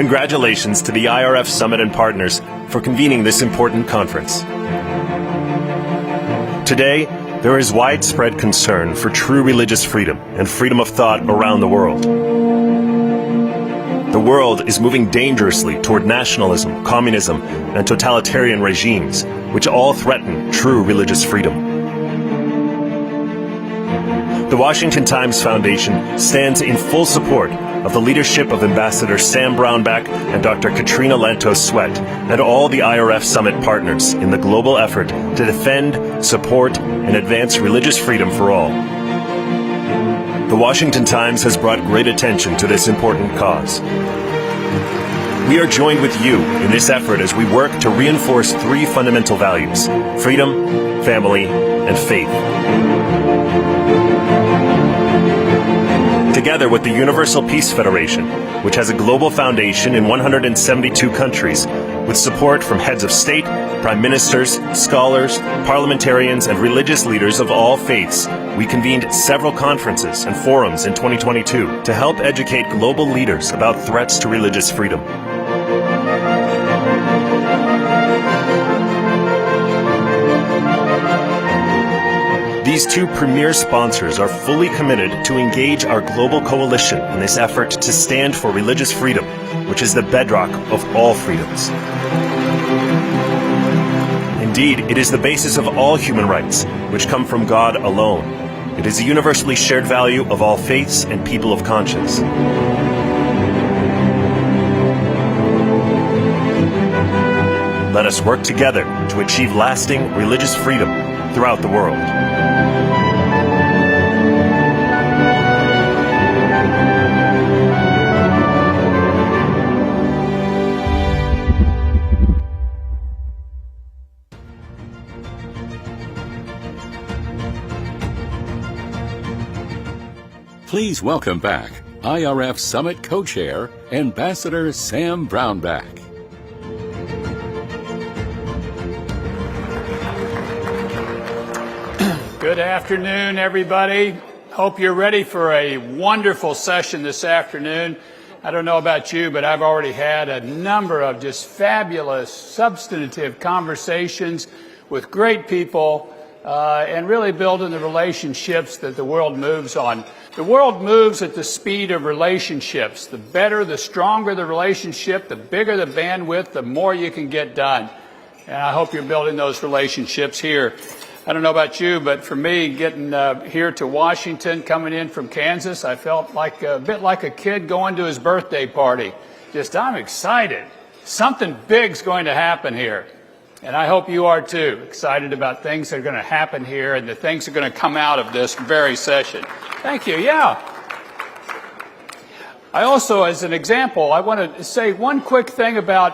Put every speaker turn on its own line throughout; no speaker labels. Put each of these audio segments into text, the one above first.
Congratulations to the IRF Summit and partners for convening this important conference. Today, there is widespread concern for true religious freedom and freedom of thought around the world. The world is moving dangerously toward nationalism, communism, and totalitarian regimes, which all threaten true religious freedom. The Washington Times Foundation stands in full support of the leadership of Ambassador Sam Brownback and Dr. Katrina Lantos-Sweat and all the IRF Summit partners in the global effort to defend, support, and advance religious freedom for all. The Washington Times has brought great attention to this important cause. We are joined with you in this effort as we work to reinforce three fundamental values: freedom, family, and faith. Together with the Universal Peace Federation, which has a global foundation in 172 countries, with support from heads of state, prime ministers, scholars, parliamentarians, and religious leaders of all faiths, we convened several conferences and forums in 2022 to help educate global leaders about threats to religious freedom. These two premier sponsors are fully committed to engage our global coalition in this effort to stand for religious freedom, which is the bedrock of all freedoms. Indeed, it is the basis of all human rights, which come from God alone. It is a universally shared value of all faiths and people of conscience. Let us work together to achieve lasting religious freedom throughout the world.
Please welcome back IRF Summit Co-Chair, Ambassador Sam Brownback.
Good afternoon, everybody. Hope you're ready for a wonderful session this afternoon. I don't know about you, but I've already had a number of just fabulous, substantive conversations with great people and really building the relationships that the world moves on. The world moves at the speed of relationships. The better, the stronger the relationship, the bigger the bandwidth, the more you can get done. And I hope you're building those relationships here. I don't know about you, but for me, getting here to Washington, coming in from Kansas, I felt like a bit like a kid going to his birthday party. Just, I'm excited. Something big's going to happen here. And I hope you are too, excited about things that are going to happen here and the things that are going to come out of this very session. Thank you. Yeah. I also, as an example, I want to say one quick thing about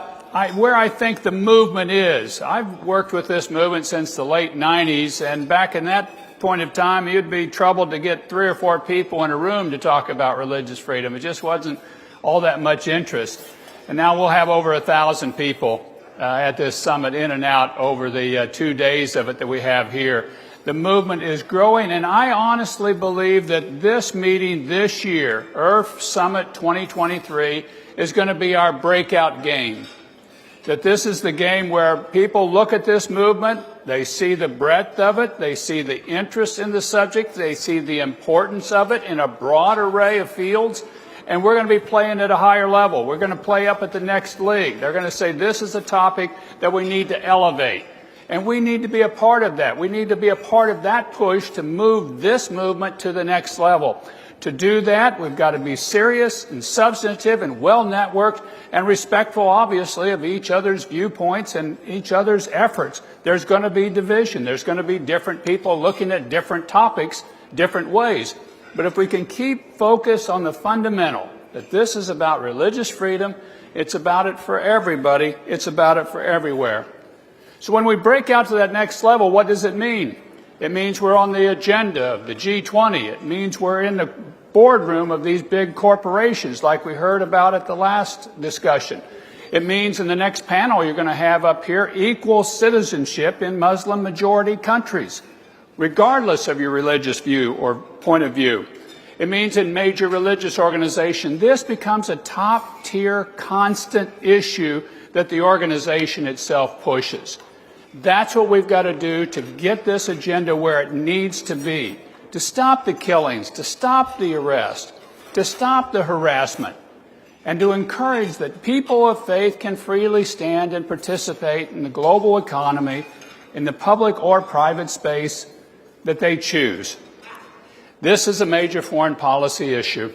where I think the movement is. I've worked with this movement since the late 90s, and back in that point of time, you'd be troubled to get 3 or 4 people in a room to talk about religious freedom. It just wasn't all that much interest. And now we'll have over 1,000 people at this summit, in and out over the 2 days of it that we have here. The movement is growing, and I honestly believe that this meeting this year, IRF Summit 2023, is going to be our breakout game. That this is the game where people look at this movement, they see the breadth of it, they see the interest in the subject, they see the importance of it in a broad array of fields, and we're going to be playing at a higher level. We're going to play up at the next league. They're going to say this is a topic that we need to elevate. And we need to be a part of that. We need to be a part of that push to move this movement to the next level. To do that, we've got to be serious and substantive and well-networked and respectful, obviously, of each other's viewpoints and each other's efforts. There's going to be division. There's going to be different people looking at different topics, different ways. But if we can keep focus on the fundamental, that this is about religious freedom, it's about it for everybody, it's about it for everywhere. So when we break out to that next level, what does it mean? It means we're on the agenda of the G20. It means we're in the boardroom of these big corporations like we heard about at the last discussion. It means in the next panel you're going to have up here equal citizenship in Muslim majority countries, regardless of your religious view or point of view. It means in major religious organizations. This becomes a top-tier, constant issue that the organization itself pushes. That's what we've got to do to get this agenda where it needs to be, to stop the killings, to stop the arrest, to stop the harassment, and to encourage that people of faith can freely stand and participate in the global economy, in the public or private space that they choose. This is a major foreign policy issue.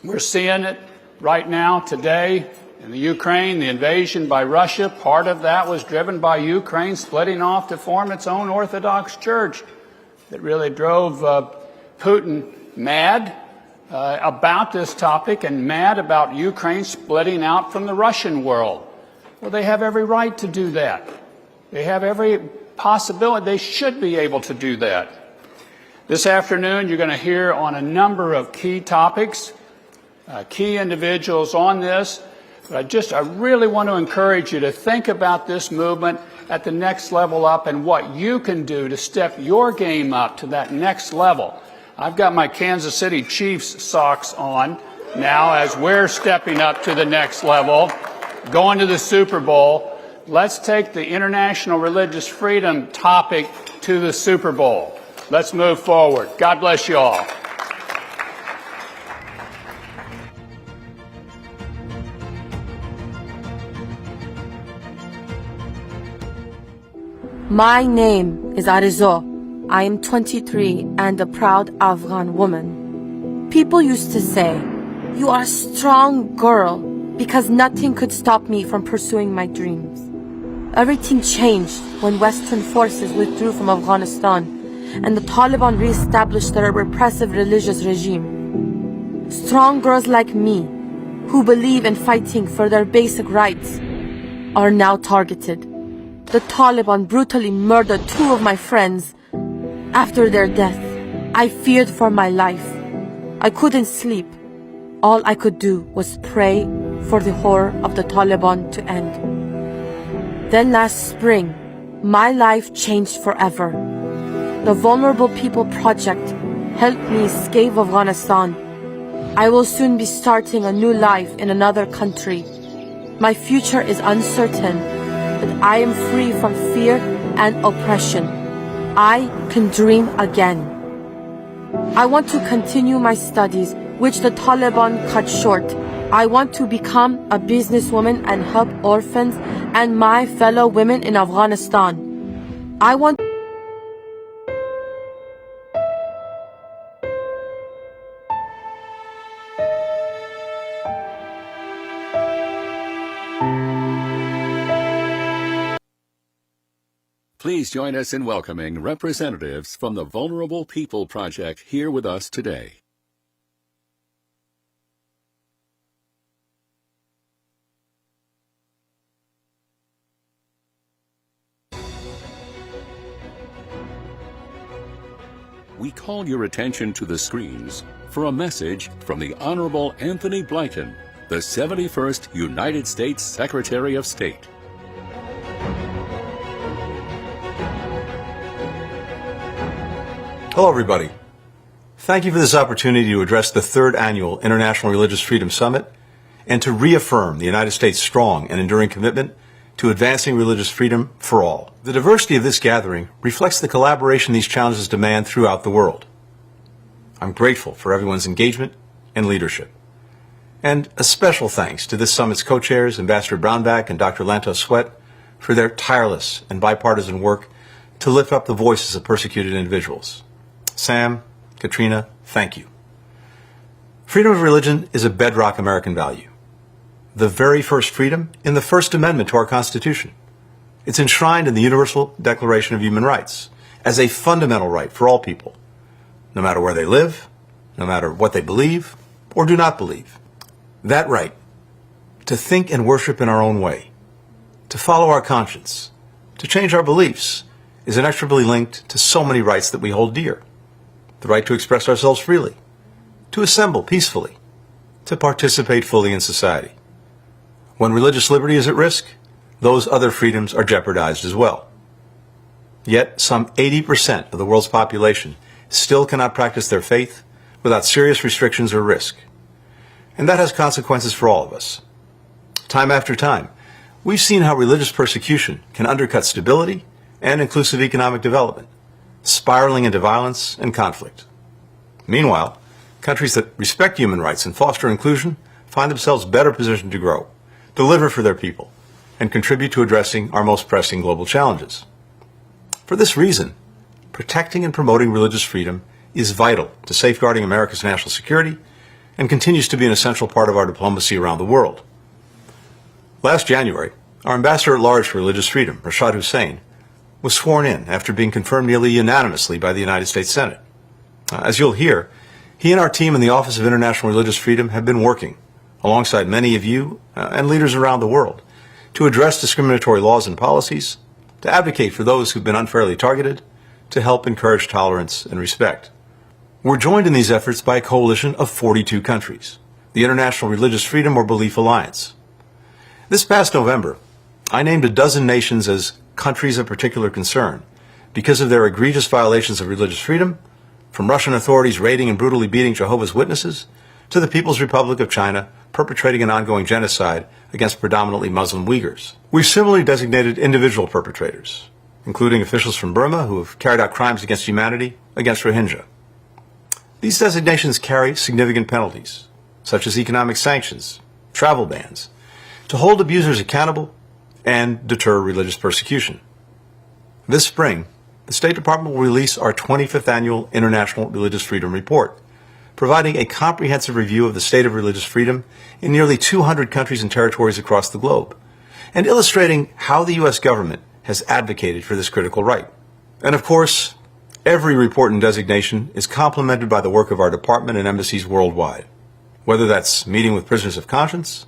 We're seeing it right now, today, in the Ukraine, the invasion by Russia. Part of that was driven by Ukraine splitting off to form its own Orthodox Church. That really drove Putin mad about this topic and mad about Ukraine splitting out from the Russian world. Well, they have every right to do that. They have every possibility. They should be able to do that. This afternoon, you're going to hear on a number of key topics, key individuals on this. But I really want to encourage you to think about this movement at the next level up and what you can do to step your game up to that next level. I've got my Kansas City Chiefs socks on now as we're stepping up to the next level, going to the Super Bowl. Let's take the international religious freedom topic to the Super Bowl. Let's move forward. God bless you all.
My name is Arizo. I am 23 and a proud Afghan woman. People used to say, "You are a strong girl," because nothing could stop me from pursuing my dreams. Everything changed when Western forces withdrew from Afghanistan and the Taliban re-established their repressive religious regime. Strong girls like me, who believe in fighting for their basic rights, are now targeted. The Taliban brutally murdered 2 of my friends. After their death, I feared for my life. I couldn't sleep. All I could do was pray for the horror of the Taliban to end. Then last spring, my life changed forever. The Vulnerable People Project helped me escape Afghanistan. I will soon be starting a new life in another country. My future is uncertain, but I am free from fear and oppression. I can dream again. I want to continue my studies, which the Taliban cut short. I want to become a businesswoman and help orphans and my fellow women in Afghanistan. I want
Please join us in welcoming representatives from the Vulnerable People Project here with us today. We call your attention to the screens for a message from the Honorable Anthony Blyton, the 71st United States Secretary of State.
Hello, everybody. Thank you for this opportunity to address the 3rd Annual International Religious Freedom Summit and to reaffirm the United States' strong and enduring commitment to advancing religious freedom for all. The diversity of this gathering reflects the collaboration these challenges demand throughout the world. I'm grateful for everyone's engagement and leadership. And a special thanks to this summit's co-chairs, Ambassador Brownback and Dr. Lantos Sweat, for their tireless and bipartisan work to lift up the voices of persecuted individuals. Sam, Katrina, thank you. Freedom of religion is a bedrock American value. The very first freedom in the First Amendment to our Constitution. It's enshrined in the Universal Declaration of Human Rights as a fundamental right for all people, no matter where they live, no matter what they believe or do not believe. That right, to think and worship in our own way, to follow our conscience, to change our beliefs, is inextricably linked to so many rights that we hold dear. The right to express ourselves freely, to assemble peacefully, to participate fully in society. When religious liberty is at risk, those other freedoms are jeopardized as well. Yet, some 80% of the world's population still cannot practice their faith without serious restrictions or risk. And that has consequences for all of us. Time after time, we've seen how religious persecution can undercut stability and inclusive economic development, spiraling into violence and conflict. Meanwhile, countries that respect human rights and foster inclusion find themselves better positioned to grow, deliver for their people, and contribute to addressing our most pressing global challenges. For this reason, protecting and promoting religious freedom is vital to safeguarding America's national security and continues to be an essential part of our diplomacy around the world. Last January, our Ambassador at Large for Religious Freedom, Rashad Hussain, was sworn in after being confirmed nearly unanimously by the United States Senate. As you'll hear, he and our team in the Office of International Religious Freedom have been working, alongside many of you and leaders around the world, to address discriminatory laws and policies, to advocate for those who've been unfairly targeted, to help encourage tolerance and respect. We're joined in these efforts by a coalition of 42 countries, the International Religious Freedom or Belief Alliance. This past November, I named a dozen nations as countries of particular concern because of their egregious violations of religious freedom, from Russian authorities raiding and brutally beating Jehovah's Witnesses to the People's Republic of China perpetrating an ongoing genocide against predominantly Muslim Uyghurs. We've similarly designated individual perpetrators, including officials from Burma who have carried out crimes against humanity against Rohingya. These designations carry significant penalties, such as economic sanctions, travel bans, to hold abusers accountable and deter religious persecution. This spring, the State Department will release our 25th Annual International Religious Freedom Report, providing a comprehensive review of the state of religious freedom in nearly 200 countries and territories across the globe, and illustrating how the U.S. government has advocated for this critical right. And of course, every report and designation is complemented by the work of our department and embassies worldwide, whether that's meeting with prisoners of conscience,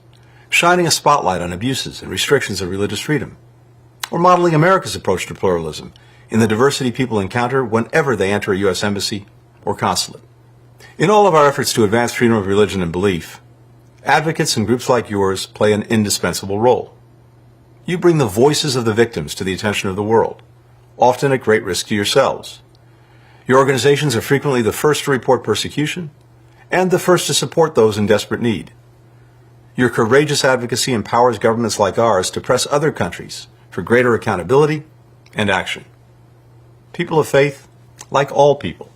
shining a spotlight on abuses and restrictions of religious freedom, or modeling America's approach to pluralism in the diversity people encounter whenever they enter a U.S. embassy or consulate. In all of our efforts to advance freedom of religion and belief, advocates and groups like yours play an indispensable role. You bring the voices of the victims to the attention of the world, often at great risk to yourselves. Your organizations are frequently the first to report persecution and the first to support those in desperate need. Your courageous advocacy empowers governments like ours to press other countries for greater accountability and action. People of faith, like all people,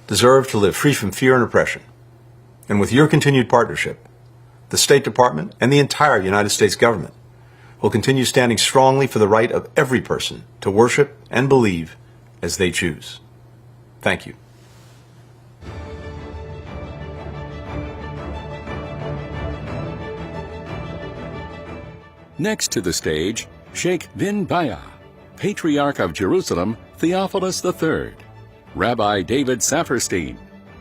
deserve to live free from fear and oppression. And with your continued partnership, the State Department and the entire United States government will continue standing strongly for the right of every person to worship and believe as they choose. Thank you.
Next to the stage, Sheikh bin Bayah, Patriarch of Jerusalem Theophilus III, Rabbi David Saperstein,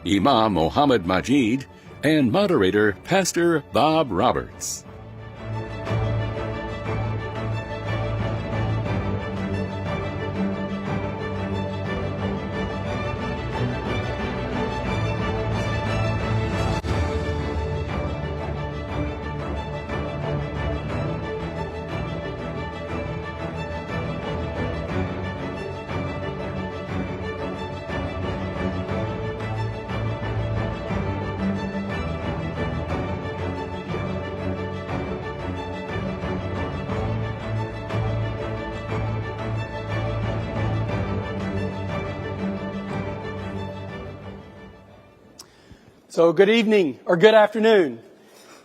Imam Mohammed Majid, and moderator Pastor Bob Roberts.
So good evening or good afternoon,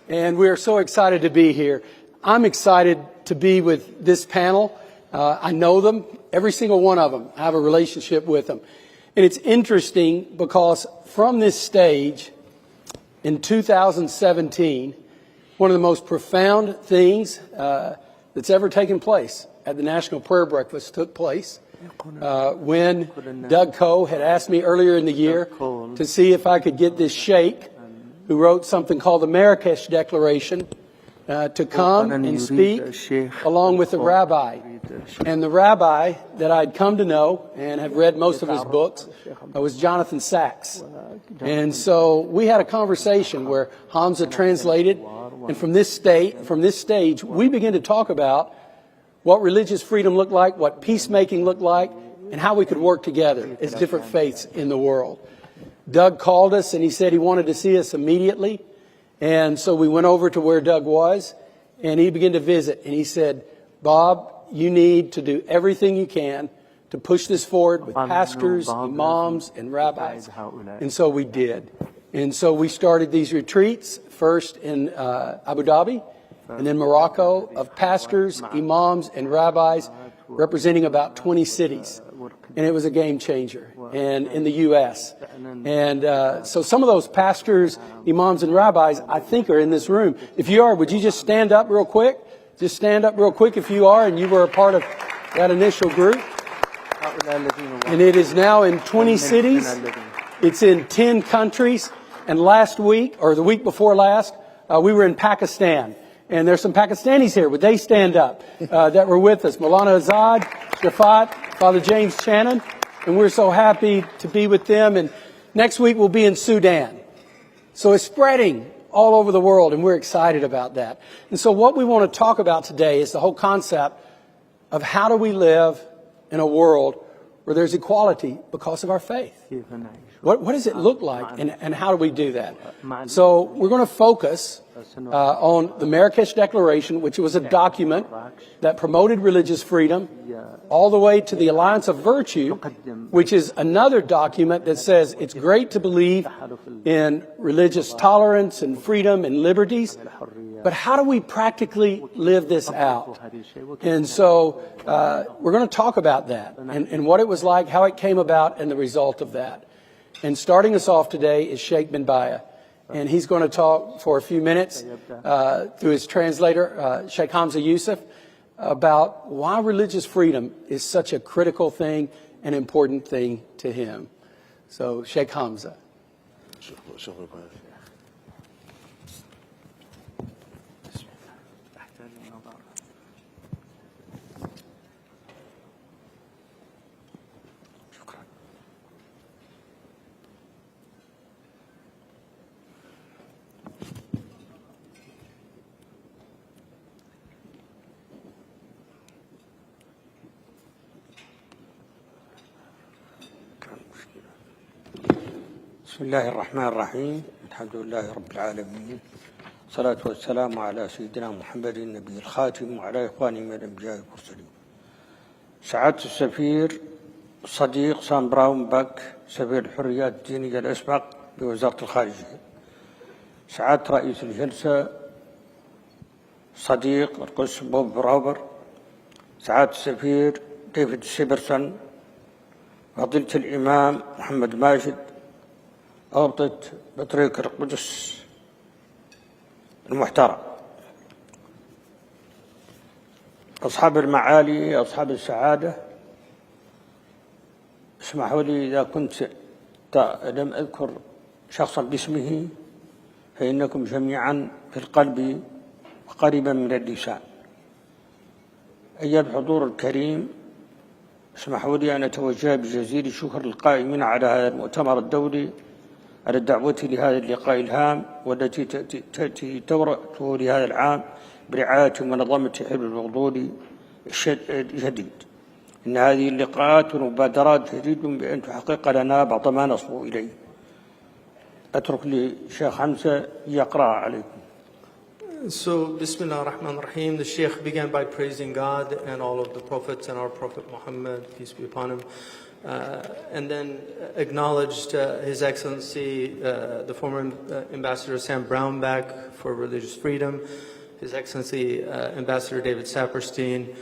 and we are so excited to be here. I'm excited to be with this panel. I know them, every single one of them. I have a relationship with them. And it's interesting because from this stage in 2017, one of the most profound things that's ever taken place at the National Prayer Breakfast took place when Doug Coe had asked me earlier in the year to see if I could get this sheikh who wrote something called the Marrakesh Declaration to come and speak along with the rabbi. And the rabbi that I'd come to know and have read most of his books was Jonathan Sachs. And so we had a conversation where Hamza translated, and from this stage, we began to talk about what religious freedom looked like, what peacemaking looked like, and how we could work together as different faiths in the world. Doug called us and he said he wanted to see us immediately. And so we went over to where Doug was and he began to visit. And he said, Bob, you need to do everything you can to push this forward with pastors, imams, and rabbis. And so we did. And so we started these retreats, first in Abu Dhabi, and then Morocco, of pastors, imams, and rabbis representing about 20 cities. And it was a game changer, and in the U.S. And so some of those pastors, imams, and rabbis, I think, are in this room. If you are, would you just stand up real quick? Just stand up real quick if you are, and you were a part of that initial group. And it is now in 20 cities. It's in 10 countries. And last week, or the week before last, we were in Pakistan. And there's some Pakistanis here. Would they stand up that were with us? Maulana Azad, Shafat, Father James Channon. And we're so happy to be with them. And next week we'll be in Sudan. So it's spreading all over the world, and we're excited about that. And so what we want to talk about today is the whole concept of how do we live in a world where there's equality because of our faith. What does it look like, and how do we do that? So we're going to focus on the Marrakesh Declaration, which was a document that promoted religious freedom, all the way to the Alliance of Virtue, which is another document that says it's great to believe in religious tolerance and freedom and liberties, but how do we practically live this out? And so we're going to talk about that and what it was like, how it came about, and the result of that. And starting us off today is Sheikh bin Baya. And he's going to talk for a few minutes through his translator, Sheikh Hamza Yusuf, about why religious freedom is such a critical thing and important thing to him. So, Sheikh Hamza.
بسم الله الرحمن الرحيم الحمد لله رب العالمين الصلاة والسلام على سيدنا محمد النبي الخاتم وعلى إخوانه من الأنبياء والمرسلين. سعادة السفير صديق سام براون باك سفير الحريات الدينية الأسبق بوزارة الخارجية. سعادة رئيس الجلسة صديق القس بوب براوبر. سعادة السفير ديفيد سيبرسون. فضيلة الإمام محمد ماجد أربطة بطريق القدس المحترم. أصحاب المعالي، أصحاب السعادة، اسمحوا لي إذا كنت لم أذكر شخصا باسمه فإنكم جميعا في القلب وقريبا من اللسان. أيها الحضور الكريم، اسمحوا لي أن أتوجه بجزيل الشكر للقائمين على هذا المؤتمر الدولي على الدعوة لهذا اللقاء الهام والتي تأتي دورته لهذا العام برعاية منظمة حزب الفضول الجديد. إن هذه اللقاءات والمبادرات جديد بأن تحقق لنا بعض ما نصبو إليه. أترك لشيخ حمزة يقرأ عليكم.
So, Bismillah ar-Rahman ar-Rahim, the Sheikh began by praising God and all of the prophets and our Prophet Muhammad, peace be upon him, and then acknowledged His Excellency, the former Ambassador Sam Brownback for religious freedom, His Excellency Ambassador David Saperstein,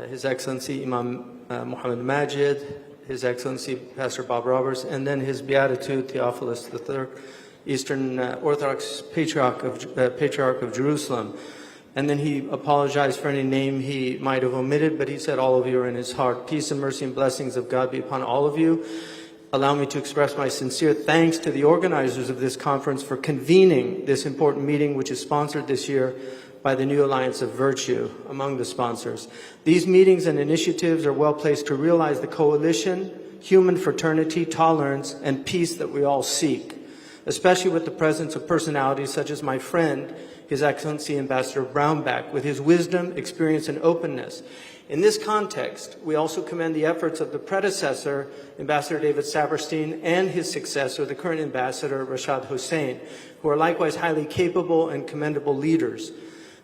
His Excellency Imam Muhammad Majid, His Excellency Pastor Bob Roberts, and then His Beatitude Theophilus III, Eastern Orthodox Patriarch of Jerusalem. And then he apologized for any name he might have omitted, but he said all of you are in his heart. Peace and mercy and blessings of God be upon all of you. Allow me to express my sincere thanks to the organizers of this conference for convening this important meeting, which is sponsored this year by the New Alliance of Virtue among the sponsors. These meetings and initiatives are well placed to realize the coalition, human fraternity, tolerance, and peace that we all seek. especially with the presence of personalities such as my friend, His Excellency Ambassador Brownback, with his wisdom, experience, and openness. In this context, we also commend the efforts of the predecessor, Ambassador David Saperstein, and his successor, the current Ambassador Rashad Hussain, who are likewise highly capable and commendable leaders.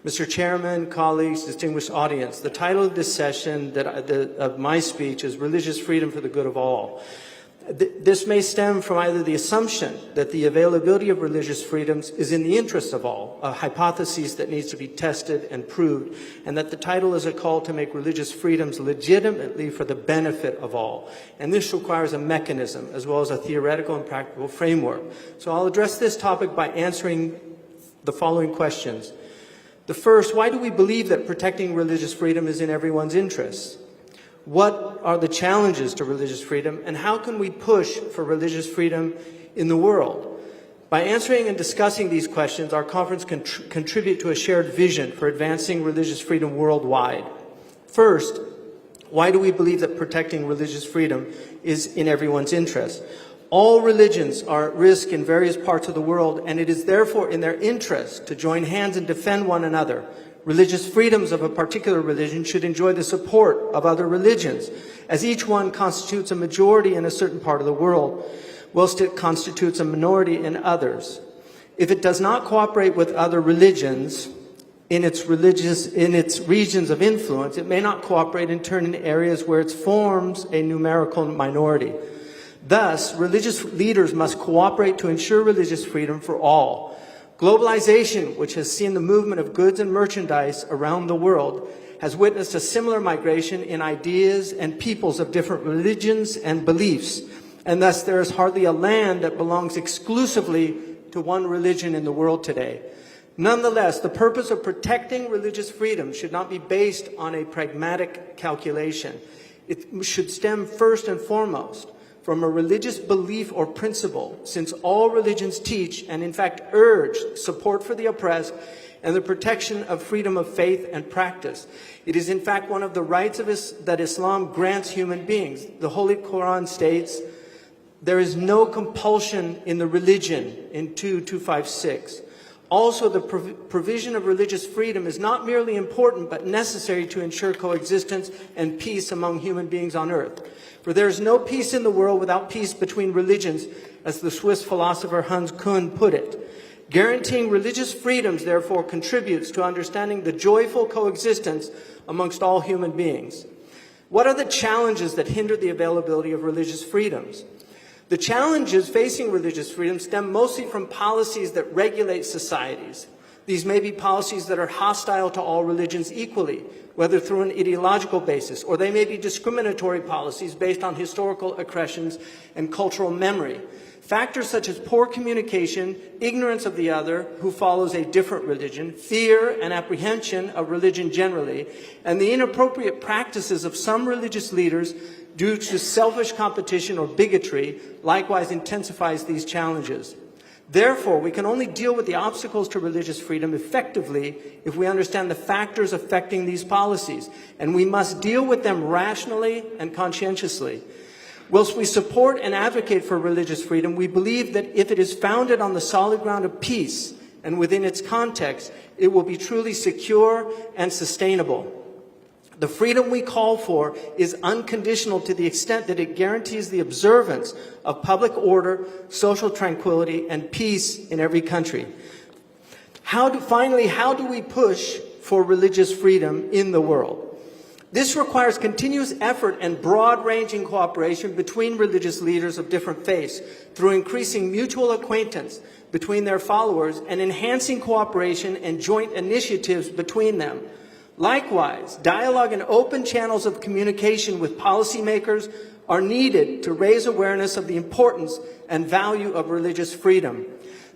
Mr. Chairman, colleagues, distinguished audience, the title of this session of my speech is Religious Freedom for the Good of All. This may stem from either the assumption that the availability of religious freedoms is in the interest of all, a hypothesis that needs to be tested and proved, and that the title is a call to make religious freedoms legitimately for the benefit of all. And this requires a mechanism as well as a theoretical and practical framework. So I'll address this topic by answering the following questions. The first, why do we believe that protecting religious freedom is in everyone's interests? What are the challenges to religious freedom, and how can we push for religious freedom in the world? By answering and discussing these questions, our conference can contribute to a shared vision for advancing religious freedom worldwide. First, why do we believe that protecting religious freedom is in everyone's interest? All religions are at risk in various parts of the world, and it is therefore in their interest to join hands and defend one another. Religious freedoms of a particular religion should enjoy the support of other religions, as each one constitutes a majority in a certain part of the world, whilst it constitutes a minority in others. If it does not cooperate with other religions in its regions of influence, it may not cooperate in turn in areas where it forms a numerical minority. Thus, religious leaders must cooperate to ensure religious freedom for all. Globalization, which has seen the movement of goods and merchandise around the world, has witnessed a similar migration in ideas and peoples of different religions and beliefs, and thus there is hardly a land that belongs exclusively to one religion in the world today. Nonetheless, the purpose of protecting religious freedom should not be based on a pragmatic calculation. It should stem first and foremost from a religious belief or principle, since all religions teach and in fact urge support for the oppressed and the protection of freedom of faith and practice. It is in fact one of the rights that Islam grants human beings. The Holy Quran states, there is no compulsion in the religion in 2:256. Also, the provision of religious freedom is not merely important but necessary to ensure coexistence and peace among human beings on earth. For there is no peace in the world without peace between religions, as the Swiss philosopher Hans Kuhn put it. Guaranteeing religious freedoms, therefore, contributes to understanding the joyful coexistence amongst all human beings. What are the challenges that hinder the availability of religious freedoms? The challenges facing religious freedom stem mostly from policies that regulate societies. These may be policies that are hostile to all religions equally, whether through an ideological basis, or they may be discriminatory policies based on historical accretions and cultural memory. Factors such as poor communication, ignorance of the other who follows a different religion, fear and apprehension of religion generally, and the inappropriate practices of some religious leaders due to selfish competition or bigotry likewise intensifies these challenges. Therefore, we can only deal with the obstacles to religious freedom effectively if we understand the factors affecting these policies, and we must deal with them rationally and conscientiously. Whilst we support and advocate for religious freedom, we believe that if it is founded on the solid ground of peace and within its context, it will be truly secure and sustainable. The freedom we call for is unconditional to the extent that it guarantees the observance of public order, social tranquility, and peace in every country. Finally, how do we push for religious freedom in the world? This requires continuous effort and broad-ranging cooperation between religious leaders of different faiths through increasing mutual acquaintance between their followers and enhancing cooperation and joint initiatives between them. Likewise, dialogue and open channels of communication with policymakers are needed to raise awareness of the importance and value of religious freedom.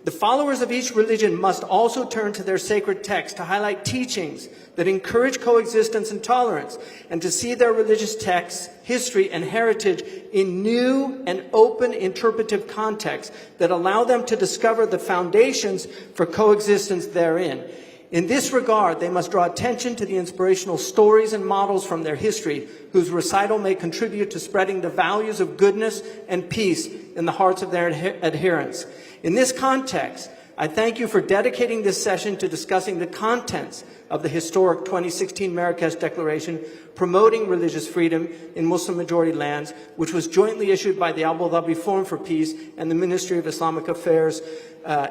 The followers of each religion must also turn to their sacred texts to highlight teachings that encourage coexistence and tolerance, and to see their religious texts, history, and heritage in new and open interpretive contexts that allow them to discover the foundations for coexistence therein. In this regard, they must draw attention to the inspirational stories and models from their history, whose recital may contribute to spreading the values of goodness and peace in the hearts of their adherents. In this context, I thank you for dedicating this session to discussing the contents of the historic 2016 Marrakesh Declaration promoting religious freedom in Muslim-majority lands, which was jointly issued by the Abu Dhabi Forum for Peace and the Ministry of Islamic Affairs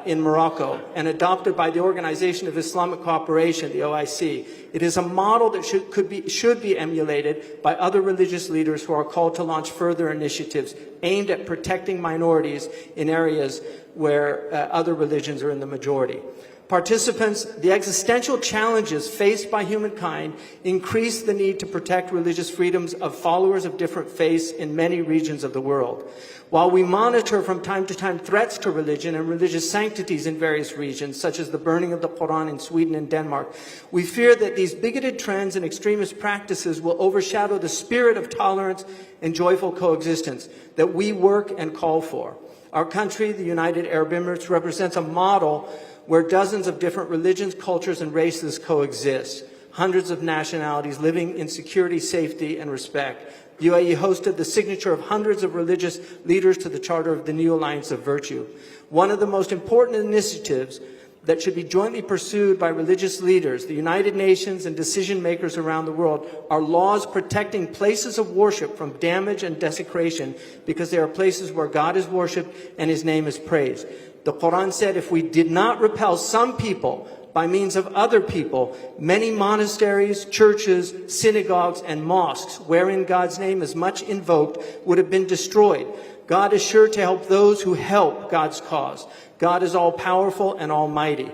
in Morocco, and adopted by the Organization of Islamic Cooperation, the OIC. It is a model that should be emulated by other religious leaders who are called to launch further initiatives aimed at protecting minorities in areas where other religions are in the majority. Participants, the existential challenges faced by humankind increase the need to protect religious freedoms of followers of different faiths in many regions of the world. While we monitor from time to time threats to religion and religious sanctities in various regions, such as the burning of the Quran in Sweden and Denmark, we fear that these bigoted trends and extremist practices will overshadow the spirit of tolerance and joyful coexistence that we work and call for. Our country, the United Arab Emirates, represents a model where dozens of different religions, cultures, and races coexist. Hundreds of nationalities living in security, safety, and respect. UAE hosted the signature of hundreds of religious leaders to the Charter of the New Alliance of Virtue. One of the most important initiatives that should be jointly pursued by religious leaders, the United Nations, and decision makers around the world are laws protecting places of worship from damage and desecration, because they are places where God is worshipped and His name is praised. The Quran said, if we did not repel some people by means of other people, many monasteries, churches, synagogues, and mosques wherein God's name is much invoked would have been destroyed. God is sure to help those who help God's cause. God is all-powerful and almighty.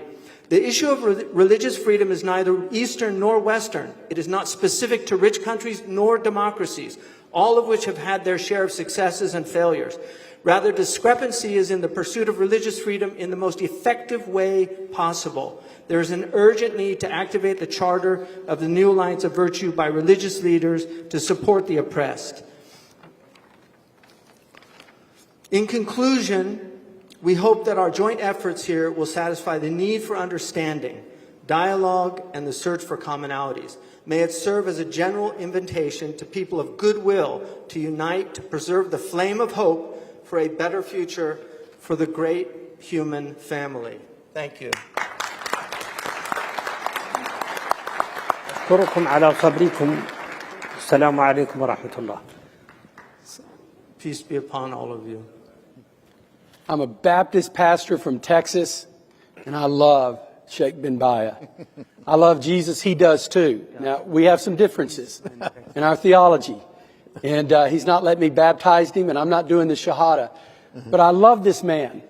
The issue of religious freedom is neither Eastern nor Western. It is not specific to rich countries nor democracies, all of which have had their share of successes and failures. Rather, discrepancy is in the pursuit of religious freedom in the most effective way possible. There is an urgent need to activate the Charter of the New Alliance of Virtue by religious leaders to support the oppressed. In conclusion, we hope that our joint efforts here will satisfy the need for understanding, dialogue, and the search for commonalities. May it serve as a general invitation to people of goodwill to unite to preserve the flame of hope for a better future for the great human family. Thank you.
أشكركم على صبركم. السلام عليكم ورحمة الله.
Peace be upon all of you.
I'm a Baptist pastor from Texas, and I love Sheikh bin Baya. I love Jesus. He does too. Now, we have some differences in our theology. And he's not letting me baptize him, and I'm not doing the Shahada. But I love this man.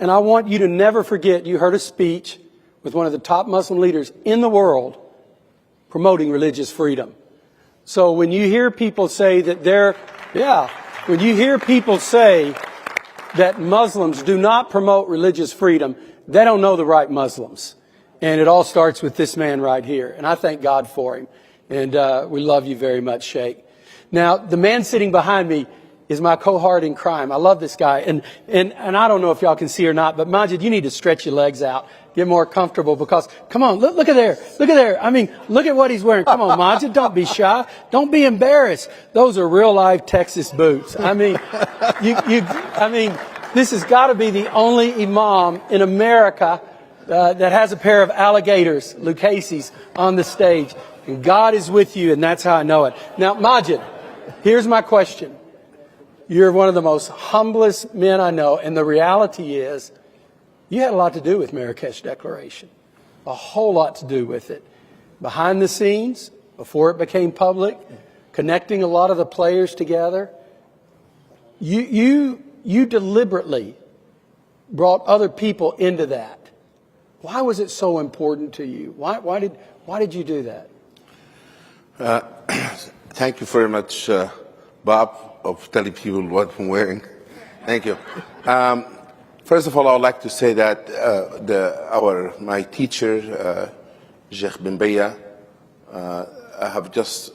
And I want you to never forget, you heard a speech with one of the top Muslim leaders in the world promoting religious freedom. So when you hear people say that when you hear people say that Muslims do not promote religious freedom, they don't know the right Muslims. And it all starts with this man right here. And I thank God for him. And we love you very much, Sheikh. Now, the man sitting behind me is my cohort in crime. I love this guy. And I don't know if y'all can see or not, but Majid, you need to stretch your legs out, get more comfortable, because, come on, look at there. Look at there. I mean, look at what he's wearing. Come on, Majid, don't be shy. Don't be embarrassed. Those are real life Texas boots. I mean, this has got to be the only imam in America that has a pair of alligators, Lucchese's, on the stage. And God is with you, and that's how I know it. Now, Majid, here's my question. You're one of the most humblest men I know, and the reality is you had a lot to do with Marrakesh Declaration. A whole lot to do with it. Behind the scenes, before it became public, connecting a lot of the players together. You deliberately brought other people into that. Why was it so important to you? Why did you do that?
Thank you very much, Bob, of telling people what I'm wearing. Thank you. First of all, I would like to say that my teacher, Sheikh bin Baya, have just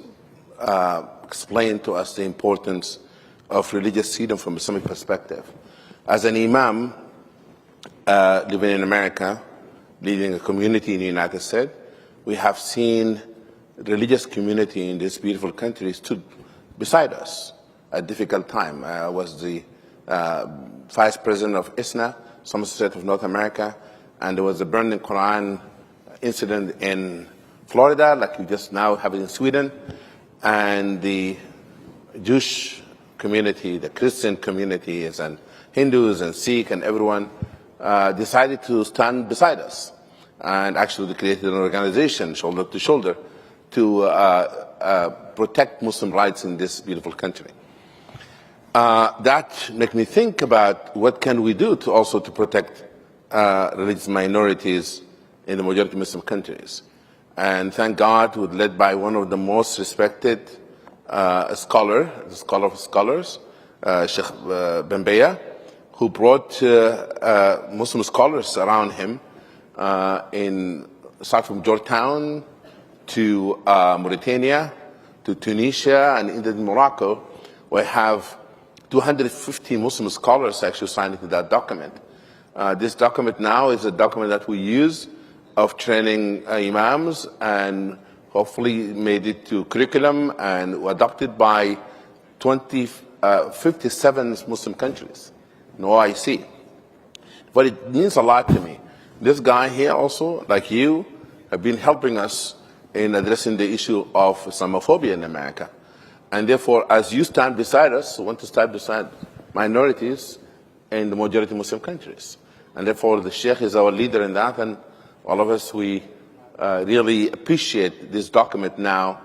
explained to us the importance of religious freedom from Islamic perspective. As an imam living in America, leading a community in the United States, we have seen religious community in this beautiful country stood beside us at a difficult time. I was the vice president of ISNA some state of North America, and there was a burning Quran incident in Florida, like we just now have it in Sweden, and the Jewish community, the Christian communities, and Hindus and Sikh and everyone decided to stand beside us. And actually they created an organization, shoulder to shoulder, to protect Muslim rights in this beautiful country. That made me think about what can we do to also to protect religious minorities in the majority Muslim countries. And thank God, we're led by one of the most respected the scholar of scholars, Sheikh Bembeya, who brought Muslim scholars around him start from Georgetown to Mauritania, to Tunisia, and into Morocco. We have 250 Muslim scholars actually signed into that document. This document now is a document that we use of training imams, and hopefully made it to curriculum and adopted by 57 Muslim countries in OIC. But it means a lot to me. This guy here also, like you, have been helping us in addressing the issue of Islamophobia in America. And therefore, as you stand beside us, we want to stand beside minorities in the majority Muslim countries. And therefore, the Sheikh is our leader in that, and all of us, we really appreciate this document now,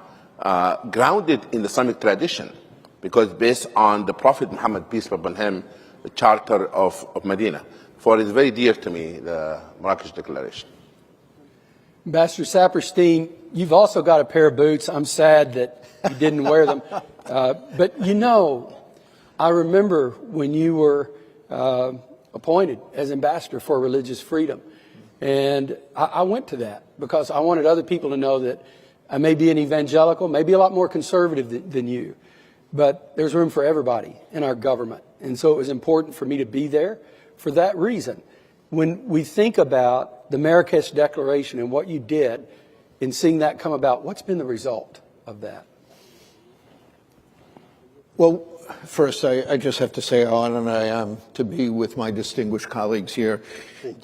grounded in the Islamic tradition, because based on the Prophet Muhammad, peace be upon him, the Charter of Medina. For it is very dear to me, the Marrakesh Declaration.
Ambassador Saperstein, you've also got a pair of boots. I'm sad that you didn't wear them. But you know, I remember when you were appointed as ambassador for religious freedom. And I went to that because I wanted other people to know that I may be an evangelical, maybe a lot more conservative than you, but there's room for everybody in our government. And so it was important for me to be there for that reason. When we think about the Marrakesh Declaration and what you did in seeing that come about, what's been the result of that?
Well, first, I just have to say how honored I am to be with my distinguished colleagues here.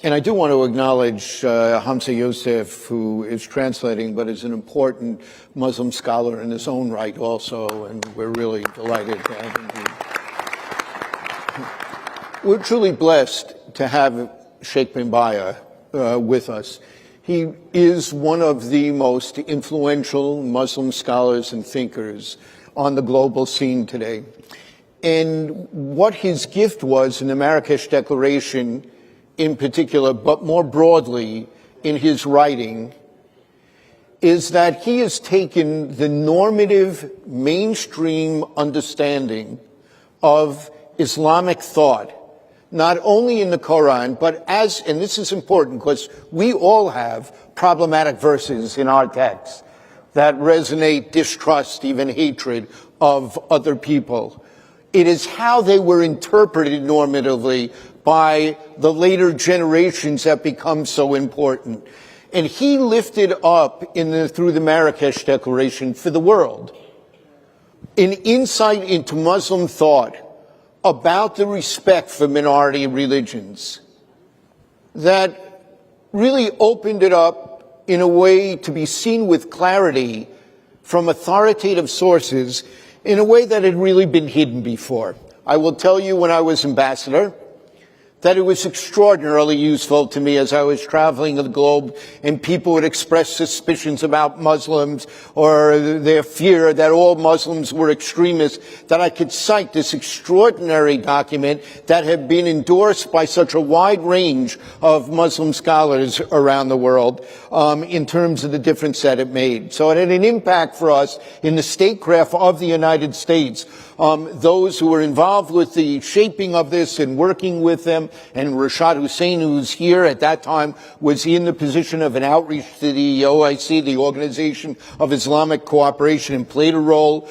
And I do want to acknowledge Hamza Youssef, who is translating, but is an important Muslim scholar in his own right also, and we're really delighted to have him here. We're truly blessed to have Sheikh bin Baya with us. He is one of the most influential Muslim scholars and thinkers on the global scene today. And what his gift was in the Marrakesh Declaration in particular, but more broadly in his writing, is that he has taken the normative mainstream understanding of Islamic thought, not only in the Quran, but and this is important because we all have problematic verses in our text that resonate distrust, even hatred of other people. It is how they were interpreted normatively by the later generations that become so important. And he lifted up through the Marrakesh Declaration for the world an insight into Muslim thought about the respect for minority religions that really opened it up in a way to be seen with clarity from authoritative sources in a way that had really been hidden before. I will tell you, when I was ambassador, that it was extraordinarily useful to me as I was traveling the globe and people would express suspicions about Muslims or their fear that all Muslims were extremists, that I could cite this extraordinary document that had been endorsed by such a wide range of Muslim scholars around the world in terms of the difference that it made. So it had an impact for us in the statecraft of the United States. Those who were involved with the shaping of this and working with them, and Rashad Hussein, who's here at that time, was in the position of an outreach to the OIC, the Organization of Islamic Cooperation, and played a role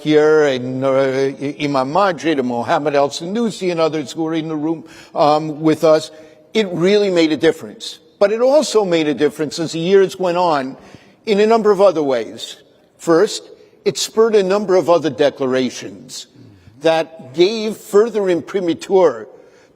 here, and Imam Majid and Mohammed al-Sanusi and others who were in the room with us. It really made a difference. But it also made a difference as the years went on in a number of other ways. First, it spurred a number of other declarations that gave further imprimatur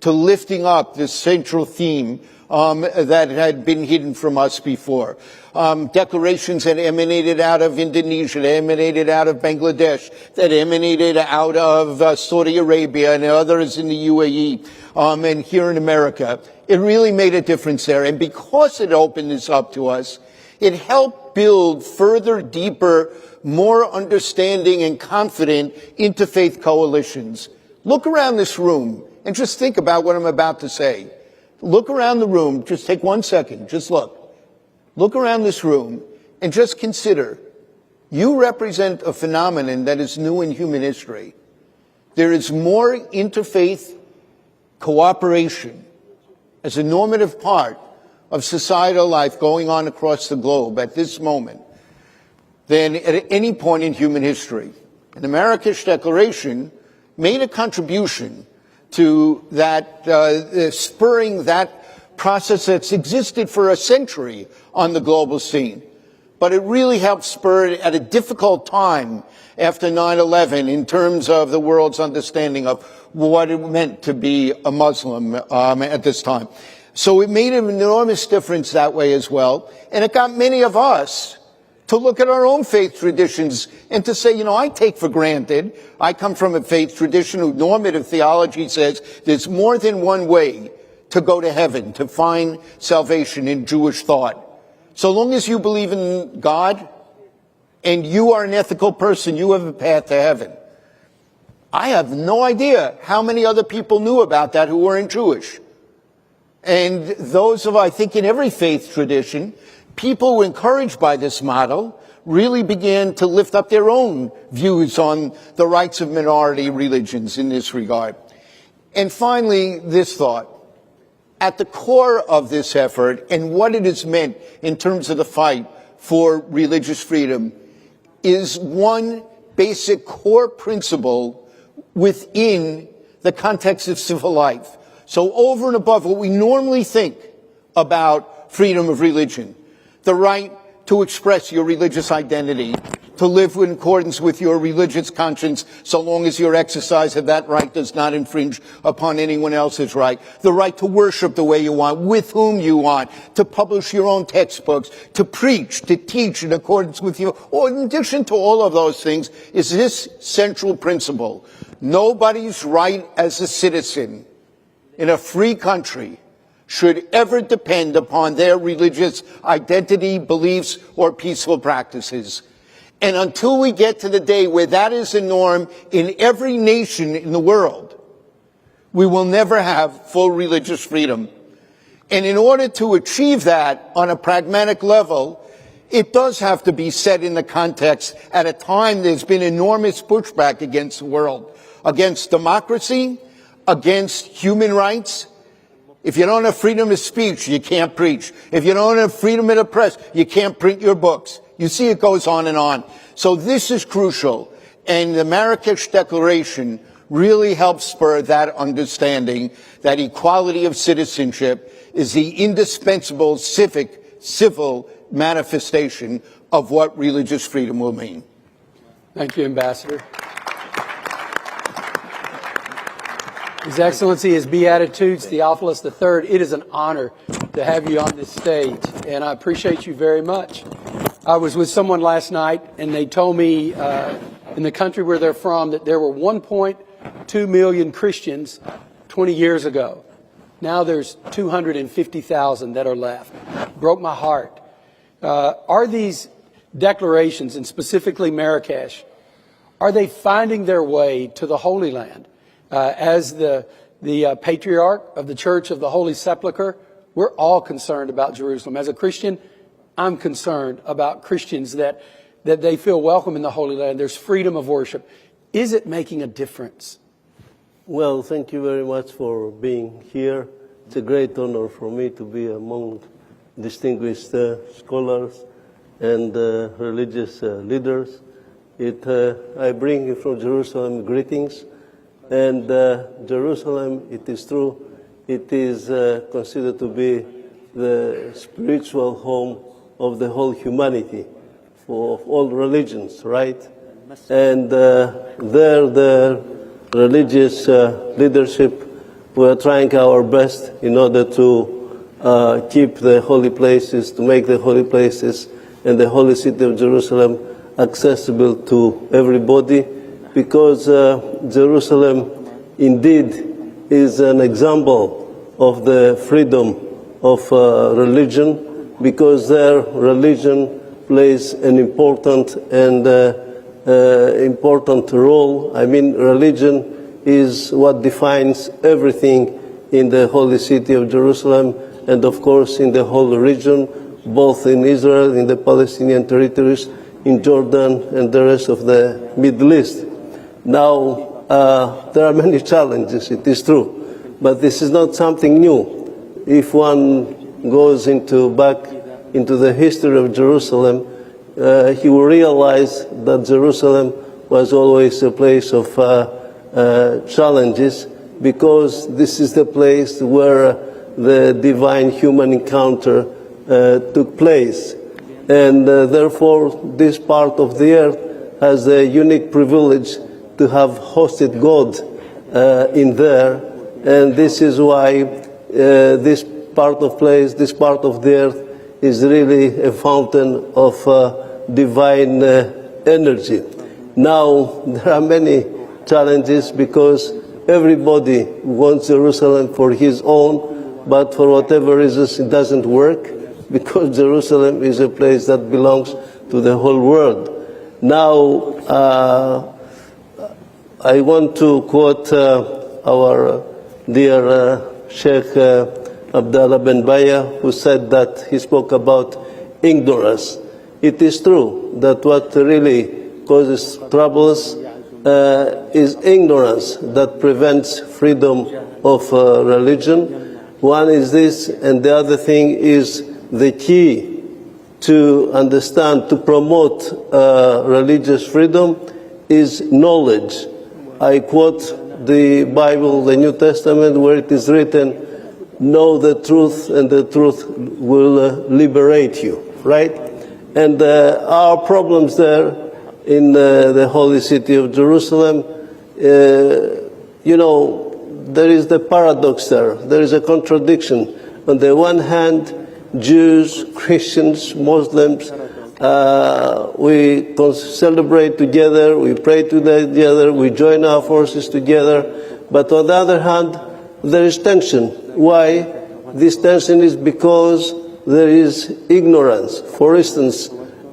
to lifting up this central theme that had been hidden from us before. Declarations that emanated out of Indonesia, that emanated out of Bangladesh, that emanated out of Saudi Arabia and others in the UAE, and here in America. It really made a difference there. And because it opened this up to us, it helped build further, deeper, more understanding and confident interfaith coalitions. Look around this room and just think about what I'm about to say. Look around the room, just take 1 second, just look. Look around this room and just consider, you represent a phenomenon that is new in human history. There is more interfaith cooperation as a normative part of societal life going on across the globe at this moment than at any point in human history. And the Marrakesh Declaration made a contribution to that, spurring that process that's existed for a century on the global scene. But it really helped spur it at a difficult time after 9/11 in terms of the world's understanding of what it meant to be a Muslim at this time. So it made an enormous difference that way as well. And it got many of us to look at our own faith traditions and to say, you know, I take for granted, I come from a faith tradition whose normative theology says there's more than one way to go to heaven, to find salvation in Jewish thought. So long as you believe in God and you are an ethical person, you have a path to heaven. I have no idea how many other people knew about that who weren't Jewish. And those of, I think, in every faith tradition, people who, encouraged by this model, really began to lift up their own views on the rights of minority religions in this regard. And finally, this thought. At the core of this effort and what it has meant in terms of the fight for religious freedom is one basic core principle within the context of civil life. So over and above what we normally think about freedom of religion, the right to express your religious identity, to live in accordance with your religious conscience so long as your exercise of that right does not infringe upon anyone else's right, the right to worship the way you want, with whom you want, to publish your own textbooks, to preach, to teach in accordance with you. Or in addition to all of those things is this central principle. Nobody's right as a citizen in a free country should ever depend upon their religious identity, beliefs, or peaceful practices. And until we get to the day where that is the norm in every nation in the world, we will never have full religious freedom. And in order to achieve that on a pragmatic level, it does have to be set in the context at a time there's been enormous pushback against the world, against democracy, against human rights. If you don't have freedom of speech, you can't preach. If you don't have freedom of the press, you can't print your books. You see, it goes on and on. So this is crucial. And the Marrakesh Declaration really helps spur that understanding that equality of citizenship is the indispensable civil manifestation of what religious freedom will mean.
Thank you, Ambassador. His Excellency, His Beatitudes, Theophilus III, it is an honor to have you on this stage, and I appreciate you very much. I was with someone last night, and they told me in the country where they're from that there were 1.2 million Christians 20 years ago. Now there's 250,000 that are left. Broke my heart. Are these declarations, and specifically Marrakesh, are they finding their way to the Holy Land? As the patriarch of the Church of the Holy Sepulchre, we're all concerned about Jerusalem. As a Christian, I'm concerned about Christians that they feel welcome in the Holy Land. There's freedom of worship. Is it making a difference?
Well, thank you very much for being here. It's a great honor for me to be among distinguished scholars and religious leaders. I bring you from Jerusalem greetings. And Jerusalem, it is true, it is considered to be the spiritual home of the whole humanity, of all religions, right? And there the religious leadership We are trying our best in order to keep the holy places, to make the holy places and the holy city of Jerusalem accessible to everybody, because Jerusalem indeed is an example of the freedom of religion, because their religion plays an important role. I mean, religion is what defines everything in the holy city of Jerusalem, and of course in the whole region, both in Israel, in the Palestinian territories, in Jordan, and the rest of the Middle East. Now, there are many challenges, it is true, but this is not something new. If one goes back into the history of Jerusalem, he will realize that Jerusalem was always a place of challenges, because this is the place where the divine human encounter took place. And therefore, this part of the earth has a unique privilege to have hosted God in there. And this is why this part of the earth is really a fountain of divine energy. Now, there are many challenges, because everybody wants Jerusalem for his own, but for whatever reasons it doesn't work, because Jerusalem is a place that belongs to the whole world. Now, I want to quote our dear Sheikh Abdullah Ben Baya, who said that he spoke about ignorance. It is true that what really causes troubles is ignorance that prevents freedom of religion. One is this, and the other thing is the key to understand, to promote religious freedom is knowledge. I quote the Bible, the New Testament, where it is written, "Know the truth, and the truth will liberate you," right? And our problems there in the holy city of Jerusalem, you know, there is the paradox there. There is a contradiction. On the one hand, Jews, Christians, Muslims, we celebrate together, we pray together, we join our forces together. But on the other hand, there is tension. Why? This tension is because there is ignorance. For instance,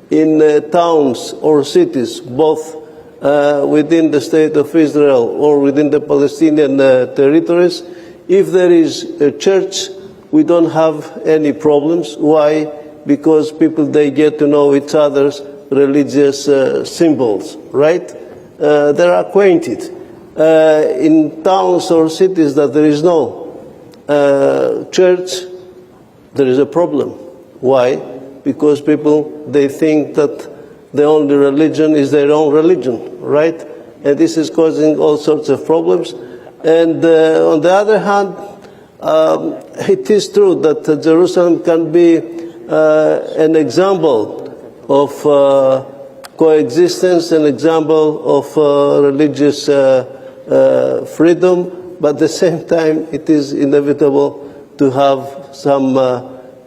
in towns or cities, both within the state of Israel or within the Palestinian territories, if there is a church, we don't have any problems. Why? Because people, they get to know each other's religious symbols, right? They're acquainted. In towns or cities that there is no church, there is a problem. Why? Because people, they think that the only religion is their own religion, right? And this is causing all sorts of problems. And on the other hand, it is true that Jerusalem can be an example of coexistence, an example of religious freedom, but at the same time it is inevitable to have some,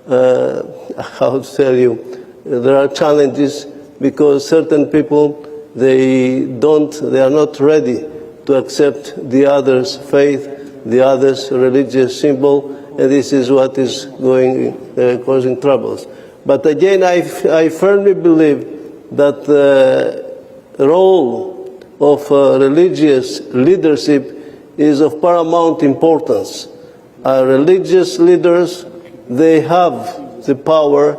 how to tell you, there are challenges, because certain people, they are not ready to accept the other's faith, the other's religious symbol, and this is what is causing troubles. But again, I firmly believe that the role of religious leadership is of paramount importance. Religious leaders, they have the power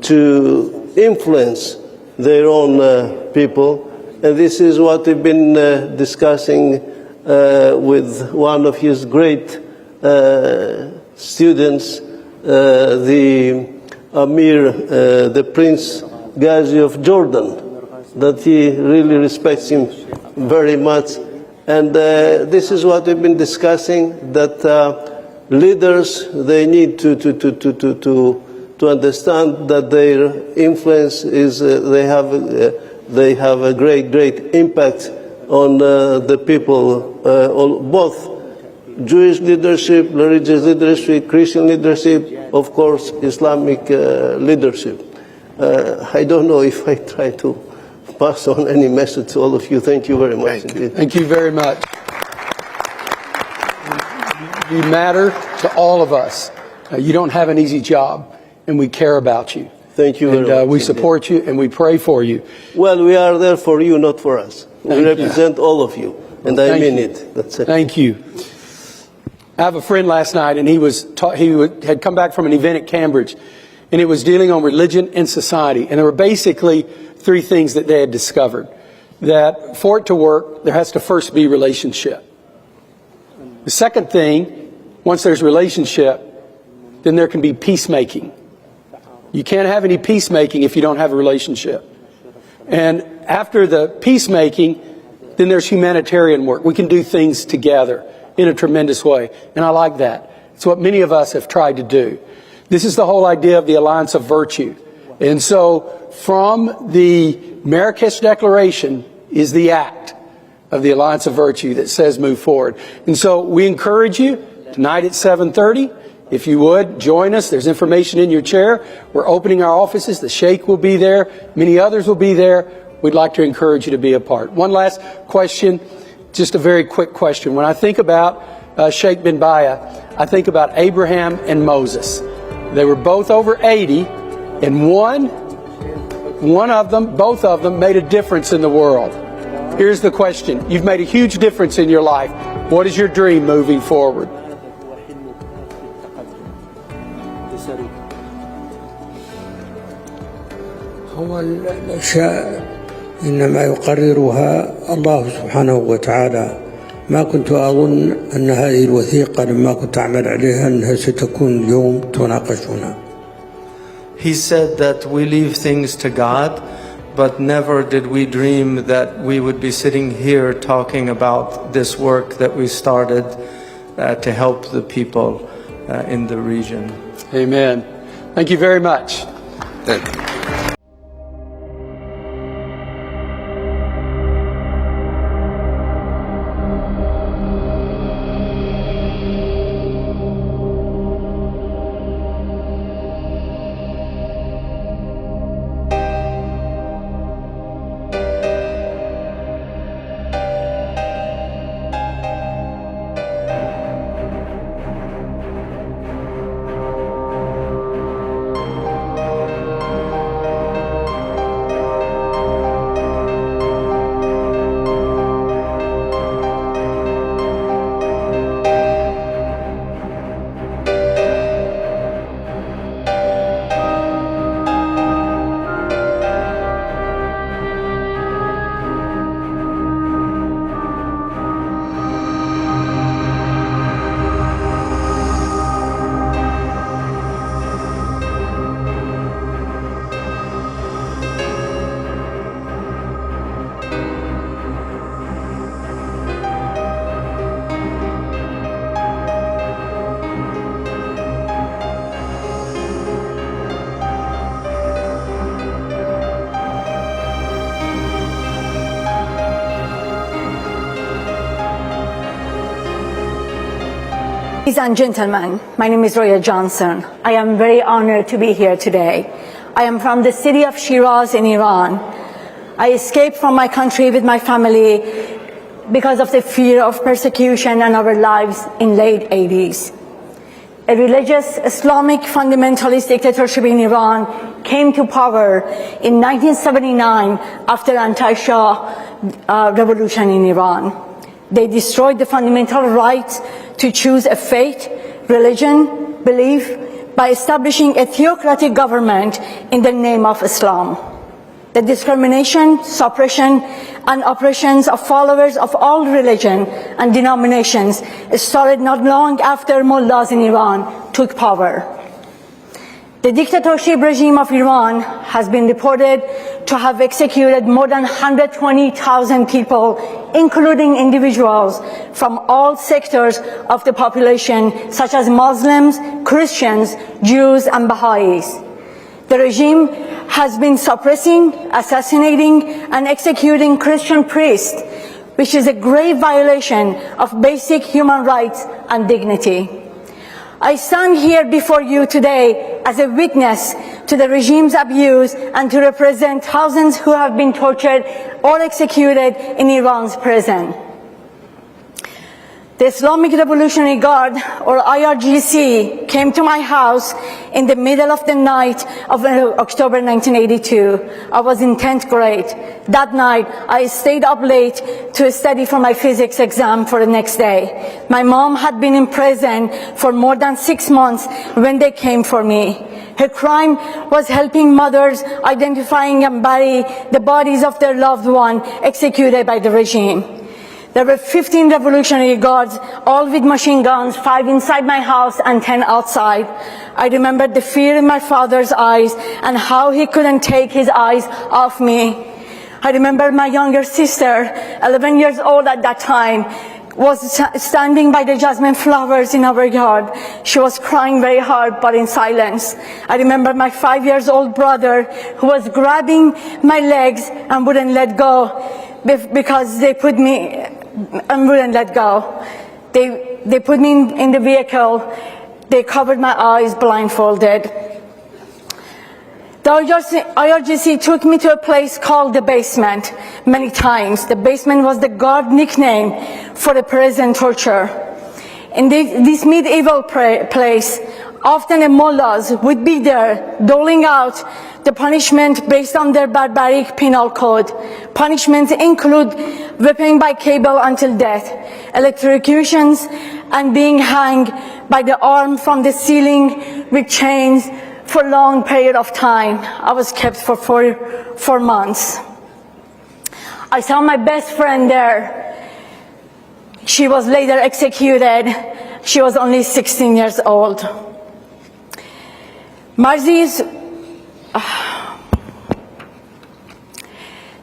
to influence their own people, and this is what we've been discussing with one of his great students, the Amir, the Prince Ghazi of Jordan, that he really respects him very much. And this is what we've been discussing, that leaders, they need to understand that their influence is, they have a great impact on the people, both Jewish leadership, religious leadership, Christian leadership, of course, Islamic leadership. I don't know if I try to pass on any message to all of you. Thank you very much.
Thank you very much. You matter to all of us. You don't have an easy job, and we care about you.
Thank you very much.
We support you, and we pray for you.
Well, we are there for you, not for us. We represent all of you, and I mean it. That's it.
Thank you. I have a friend last night, and he had come back from an event at Cambridge, and it was dealing on religion and society. And there were basically three things that they had discovered. That for it to work, there has to first be relationship. The second thing, once there's relationship, then there can be peacemaking. You can't have any peacemaking if you don't have a relationship. And after the peacemaking, then there's humanitarian work. We can do things together in a tremendous way. And I like that. It's what many of us have tried to do. This is the whole idea of the alliance of virtue. And so from the Marrakesh Declaration is the act of the alliance of virtue that says move forward. And so we encourage you tonight at 7:30. If you would, join us. There's information in your chair. We're opening our offices. The Sheikh will be there. Many others will be there. We'd like to encourage you to be a part. One last question, just a very quick question. When I think about Sheikh bin Baya, I think about Abraham and Moses. They were both over 80, and both of them made a difference in the world. Here's the question. You've made a huge difference in your life. What is your dream moving forward?
هو الأشياء إنما يقررها الله سبحانه وتعالى. ما كنت أظن أن هذه الوثيقة لما كنت أعمل عليها أنها ستكون اليوم تناقشونها.
He said that we leave things to God, but never did we dream that we would be sitting here talking about this work that we started to help the people in the region.
Amen. Thank you very much.
Thank you.
Ladies and gentlemen, my name is Roya Johnson. I am very honored to be here today. I am from the city of Shiraz in Iran. I escaped from my country with my family because of the fear of persecution and our lives in late 80s. A religious Islamic fundamentalist dictatorship in Iran came to power in 1979 after anti-Shah revolution in Iran. They destroyed the fundamental right to choose a faith, religion, belief by establishing a theocratic government in the name of Islam. The discrimination, suppression, and oppressions of followers of all religion and denominations started not long after mullahs in Iran took power. The dictatorship regime of Iran has been reported to have executed more than 120,000 people, including individuals from all sectors of the population, such as Muslims, Christians, Jews, and Baha'is. The regime has been suppressing, assassinating, and executing Christian priests, which is a grave violation of basic human rights and dignity. I stand here before you today as a witness to the regime's abuse and to represent thousands who have been tortured or executed in Iran's prison. The Islamic Revolutionary Guard, or IRGC, came to my house in the middle of the night of October 1982. I was in 10th grade. That night, I stayed up late to study for my physics exam for the next day. My mom had been in prison for more than 6 months when they came for me. Her crime was helping mothers identifying and bury the bodies of their loved one executed by the regime. There were 15 Revolutionary Guards, all with machine guns, 5 inside my house and 10 outside. I remember the fear in my father's eyes and how he couldn't take his eyes off me. I remember my younger sister, 11 years old at that time, was standing by the jasmine flowers in our yard. She was crying very hard, but in silence. I remember my 5-year-old brother who was grabbing my legs and wouldn't let go because they put me and wouldn't let go. They put me in the vehicle. They covered my eyes blindfolded. The IRGC took me to a place called the basement many times. The basement was the guard nickname for the prison torture. In this medieval place, often the mullahs would be there doling out the punishment based on their barbaric penal code. Punishments include whipping by cable until death, electrocutions, and being hanged by the arm from the ceiling with chains for a long period of time. I was kept for four months. I saw my best friend there. She was later executed. She was only 16 years old. Marzi's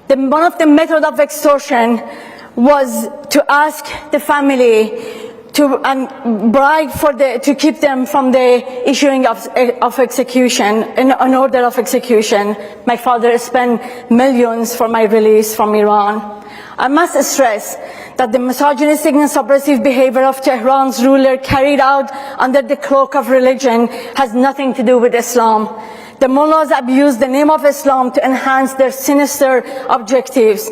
one of the methods of extortion was to ask the family and bribe to keep them from the issuing of execution, an order of execution. My father spent millions for my release from Iran. I must stress that the misogynistic and suppressive behavior of Tehran's ruler carried out under the cloak of religion has nothing to do with Islam. The mullahs abuse the name of Islam to enhance their sinister objectives.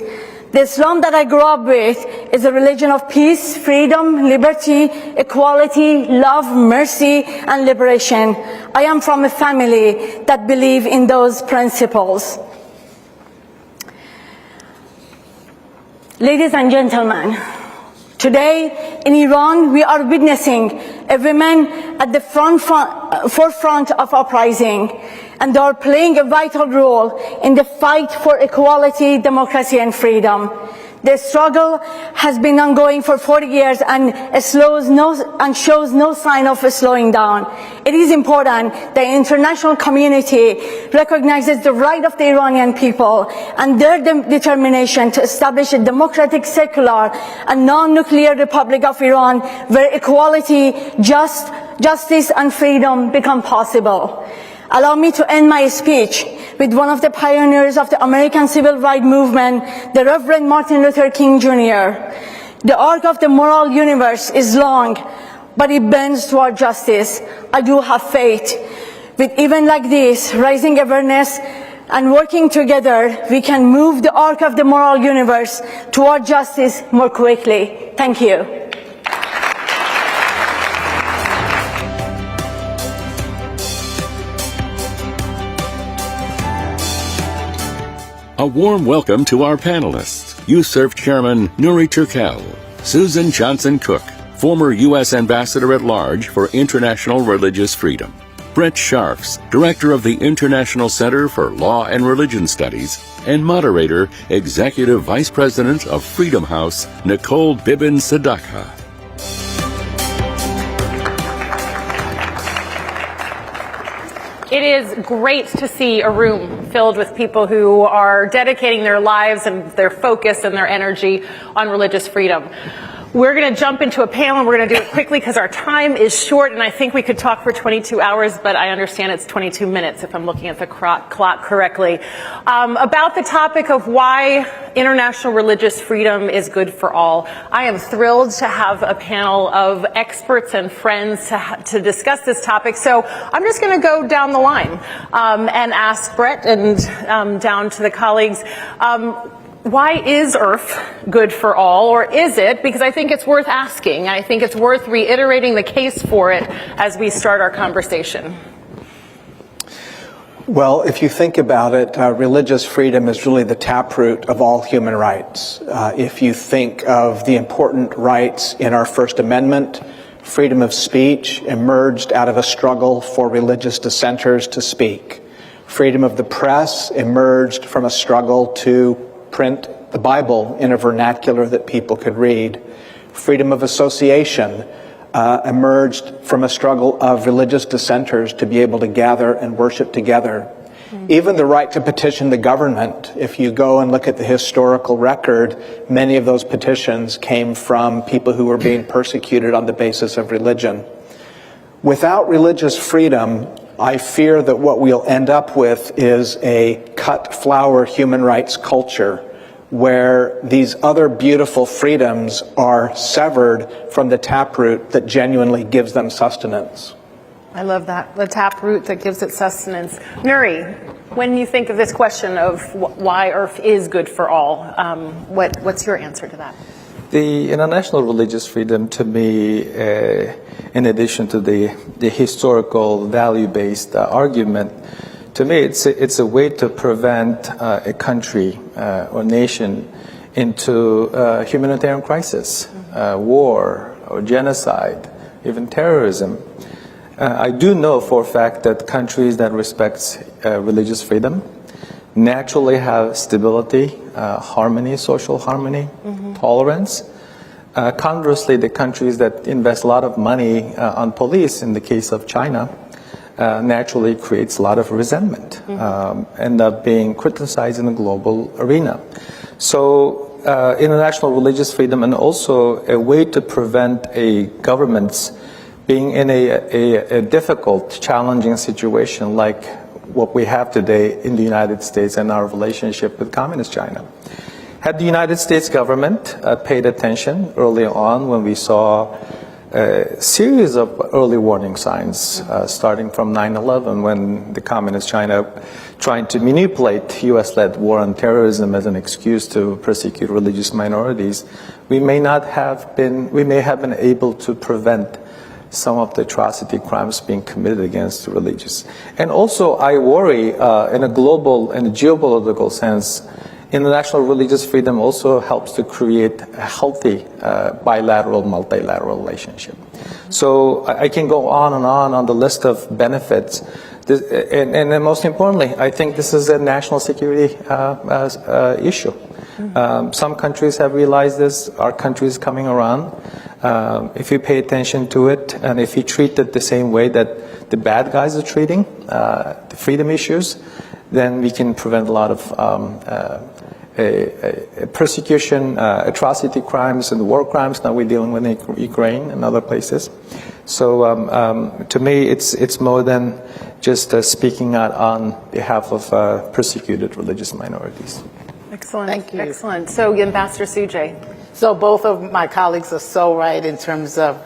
The Islam that I grew up with is a religion of peace, freedom, liberty, equality, love, mercy, and liberation. I am from a family that believe in those principles. Ladies and gentlemen, today in Iran we are witnessing a woman at the forefront of uprising, and they are playing a vital role in the fight for equality, democracy, and freedom. The struggle has been ongoing for 40 years and shows no sign of slowing down. It is important that the international community recognizes the right of the Iranian people and their determination to establish a democratic, secular, and non-nuclear Republic of Iran where equality, justice, and freedom become possible. Allow me to end my speech with one of the pioneers of the American civil rights movement, the Reverend Martin Luther King Jr. The arc of the moral universe is long, but it bends toward justice. I do have faith. With events like this, raising awareness and working together, we can move the arc of the moral universe toward justice more quickly. Thank you.
A warm welcome to our panelists, USCIRF Chairman Nuri Turkel, Susan Johnson Cook, former U.S. Ambassador at Large for International Religious Freedom, Brett Scharfs, Director of the International Center for Law and Religion Studies, and moderator, Executive Vice President of Freedom House, Nicole Bibin Sadaka.
It is great to see a room filled with people who are dedicating their lives and their focus and their energy on religious freedom. We're going to jump into a panel, and we're going to do it quickly because our time is short, and I think we could talk for 22 hours, but I understand it's 22 minutes if I'm looking at the clock correctly. About the topic of why international religious freedom is good for all. I am thrilled to have a panel of experts and friends to discuss this topic, so I'm just going to go down the line and ask Brett and down to the colleagues. Why is IRF good for all, or is it? Because I think it's worth asking. I think it's worth reiterating the case for it as we start our conversation.
Well, if you think about it, religious freedom is really the taproot of all human rights. If you think of the important rights in our First Amendment, freedom of speech emerged out of a struggle for religious dissenters to speak. Freedom of the press emerged from a struggle to print the Bible in a vernacular that people could read. Freedom of association emerged from a struggle of religious dissenters to be able to gather and worship together. Even the right to petition the government, if you go and look at the historical record, many of those petitions came from people who were being persecuted on the basis of religion. Without religious freedom, I fear that what we'll end up with is a cut flower human rights culture where these other beautiful freedoms are severed from the taproot that genuinely gives them sustenance.
I love that, the taproot that gives it sustenance. Nuri, when you think of this question of why IRF is good for all, what's your answer to that?
The international religious freedom, to me, in addition to the historical value-based argument, to me it's a way to prevent a country or nation into humanitarian crisis, war or genocide, even terrorism. I do know for a fact that countries that respect religious freedom naturally have stability, harmony, social harmony, tolerance. Conversely, the countries that invest a lot of money on police, in the case of China, naturally creates a lot of resentment, end up being criticized in the global arena. So international religious freedom, and also a way to prevent a government's being in a difficult, challenging situation like what we have today in the United States and our relationship with Communist China. Had the United States government paid attention early on when we saw a series of early warning signs, starting from 9/11, when the Communist China trying to manipulate U.S.-led war on terrorism as an excuse to persecute religious minorities, we may have been able to prevent some of the atrocity crimes being committed against the religious. And also, I worry in a global and geopolitical sense, international religious freedom also helps to create a healthy bilateral, multilateral relationship. So I can go on the list of benefits. And most importantly, I think this is a national security issue. Some countries have realized this. Our country is coming around. If you pay attention to it, and if you treat it the same way that the bad guys are treating the freedom issues, then we can prevent a lot of persecution, atrocity crimes, and war crimes. Now we're dealing with Ukraine and other places. So to me, it's more than just speaking out on behalf of persecuted religious minorities.
Excellent.
Thank you.
Excellent. So, Ambassador Sujay.
So both of my colleagues are so right in terms of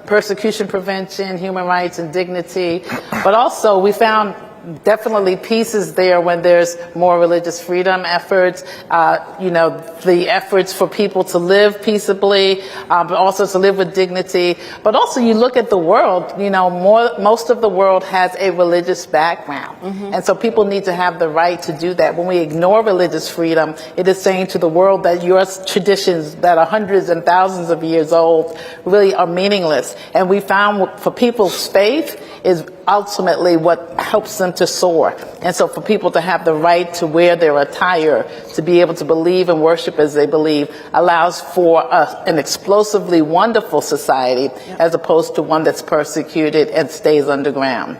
persecution prevention, human rights and dignity, but also we found definitely pieces there when there's more religious freedom efforts, the efforts for people to live peaceably, but also to live with dignity. But also you look at the world, most of the world has a religious background. And so people need to have the right to do that. When we ignore religious freedom, it is saying to the world that your traditions that are hundreds and thousands of years old really are meaningless. And we found for people's faith is ultimately what helps them to soar. And so for people to have the right to wear their attire, to be able to believe and worship as they believe, allows for an explosively wonderful society as opposed to one that's persecuted and stays underground.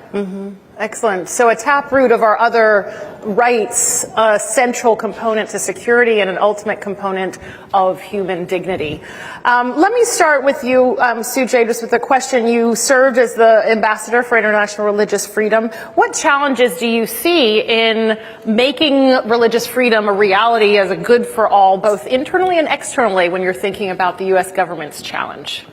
Excellent. So a taproot of our other rights, a central component to security and an ultimate component of human dignity. Let me start with you, Sujay, just with a question. You served as the ambassador for international religious freedom. What challenges do you see in making religious freedom a reality as a good for all, both internally and externally, when you're thinking about the U.S. government's challenge?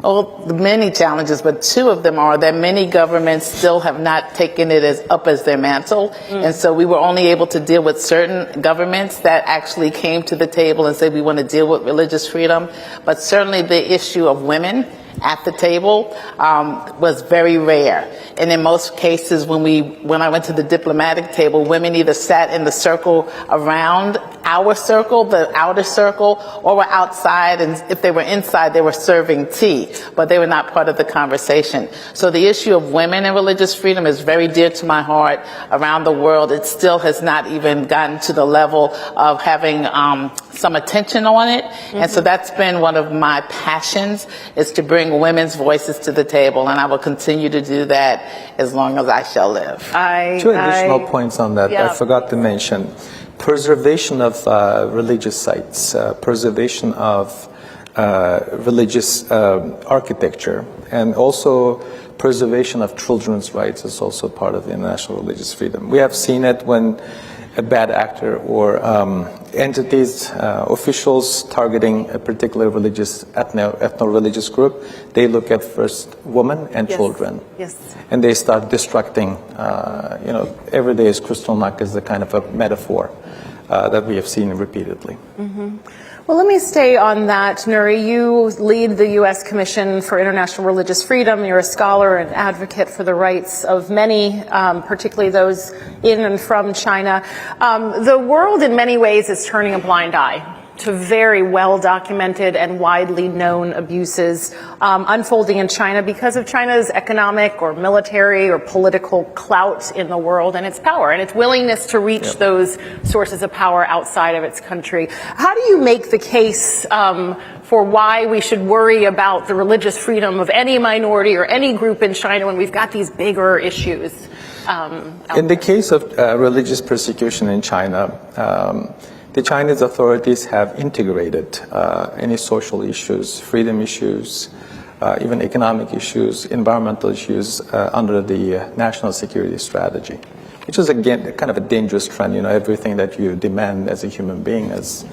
Well, many challenges, but two of them are that many governments still have not taken it up as their mantle. And so we were only able to deal with certain governments that actually came to the table and said we want to deal with religious freedom. But certainly the issue of women at the table was very rare. And in most cases, when I went to the diplomatic table, women either sat in the circle around our circle, the outer circle, or were outside, and if they were inside, they were serving tea, but they were not part of the conversation. So the issue of women and religious freedom is very dear to my heart around the world. It still has not even gotten to the level of having some attention on it. And so that's been one of my passions, is to bring women's voices to the table, and I will continue to do that as long as I shall live.
Two additional points on that. I forgot to mention. Preservation of religious sites, preservation of religious architecture, and also preservation of children's rights is also part of international religious freedom. We have seen it when a bad actor or entities, officials targeting a particular religious, ethno-religious group, they look at first women and children. Yes. And they start destructing, every day is Kristallnacht is the kind of a metaphor that we have seen repeatedly.
Well, let me stay on that, Nuri. You lead the U.S. Commission for International Religious Freedom. You're a scholar and advocate for the rights of many, particularly those in and from China. The world, in many ways, is turning a blind eye to very well-documented and widely known abuses unfolding in China because of China's economic or military or political clout in the world and its power and its willingness to reach those sources of power outside of its country. How do you make the case for why we should worry about the religious freedom of any minority or any group in China when we've got these bigger issues?
In the case of religious persecution in China, the Chinese authorities have integrated any social issues, freedom issues, even economic issues, environmental issues under the national security strategy, which is, again, kind of a dangerous trend. Everything that you demand as a human being, as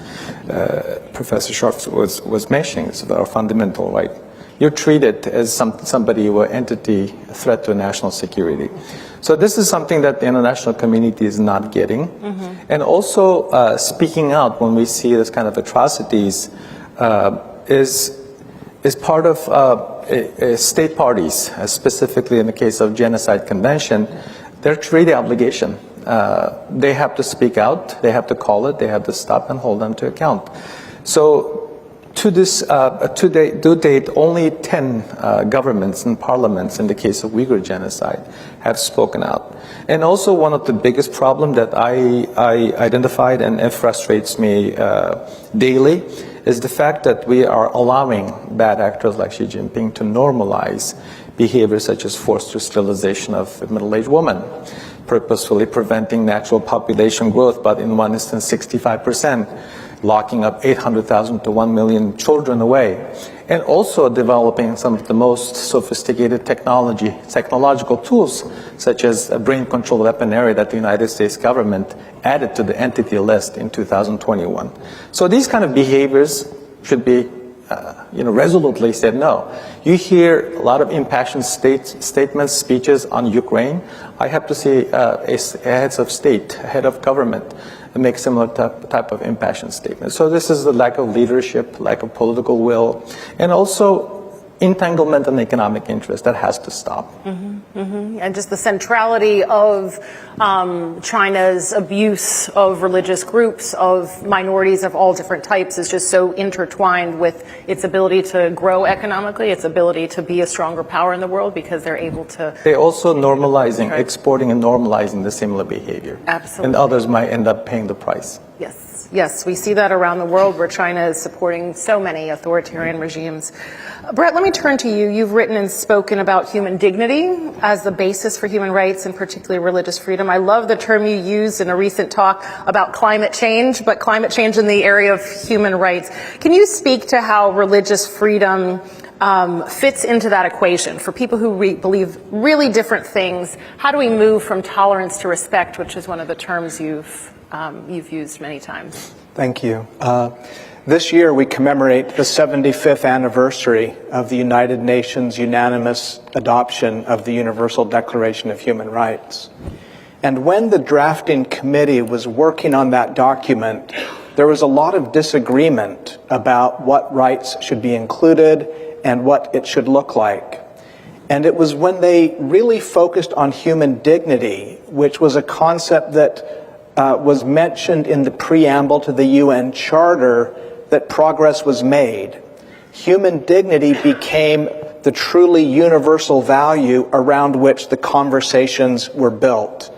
Professor Scharf was mentioning, is our fundamental right. You're treated as somebody or entity, a threat to national security. So this is something that the international community is not getting. And also speaking out when we see this kind of atrocities is part of state parties, specifically in the case of Genocide Convention, their treaty obligation. They have to speak out, they have to call it, they have to stop and hold them to account. So to date, only 10 governments and parliaments in the case of Uyghur genocide have spoken out. And also one of the biggest problems that I identified and it frustrates me daily is the fact that we are allowing bad actors like Xi Jinping to normalize behaviors such as forced sterilization of middle-aged women, purposefully preventing natural population growth, but in one instance 65%, locking up 800,000 to 1 million children away, and also developing some of the most sophisticated technological tools, such as a brain-controlled weaponry that the United States government added to the entity list in 2021. So these kind of behaviors should be resolutely said no. You hear a lot of impassioned statements, speeches on Ukraine. I have to see heads of state, head of government, make similar type of impassioned statements. So this is the lack of leadership, lack of political will, and also entanglement in economic interest that has to stop.
And just the centrality of China's abuse of religious groups, of minorities of all different types, is just so intertwined with its ability to grow economically, its ability to be a stronger power in the world, because they're able to...
They're also normalizing, exporting and normalizing the similar behavior.
Absolutely.
And others might end up paying the price.
Yes, yes, we see that around the world where China is supporting so many authoritarian regimes. Brett, let me turn to you. You've written and spoken about human dignity as the basis for human rights and particularly religious freedom. I love the term you used in a recent talk about climate change, but climate change in the area of human rights. Can you speak to how religious freedom fits into that equation for people who believe really different things? How do we move from tolerance to respect, which is one of the terms you've used many times?
Thank you. This year we commemorate the 75th anniversary of the United Nations unanimous adoption of the Universal Declaration of Human Rights. And when the drafting committee was working on that document, there was a lot of disagreement about what rights should be included and what it should look like. And it was when they really focused on human dignity, which was a concept that was mentioned in the preamble to the UN Charter, that progress was made. Human dignity became the truly universal value around which the conversations were built.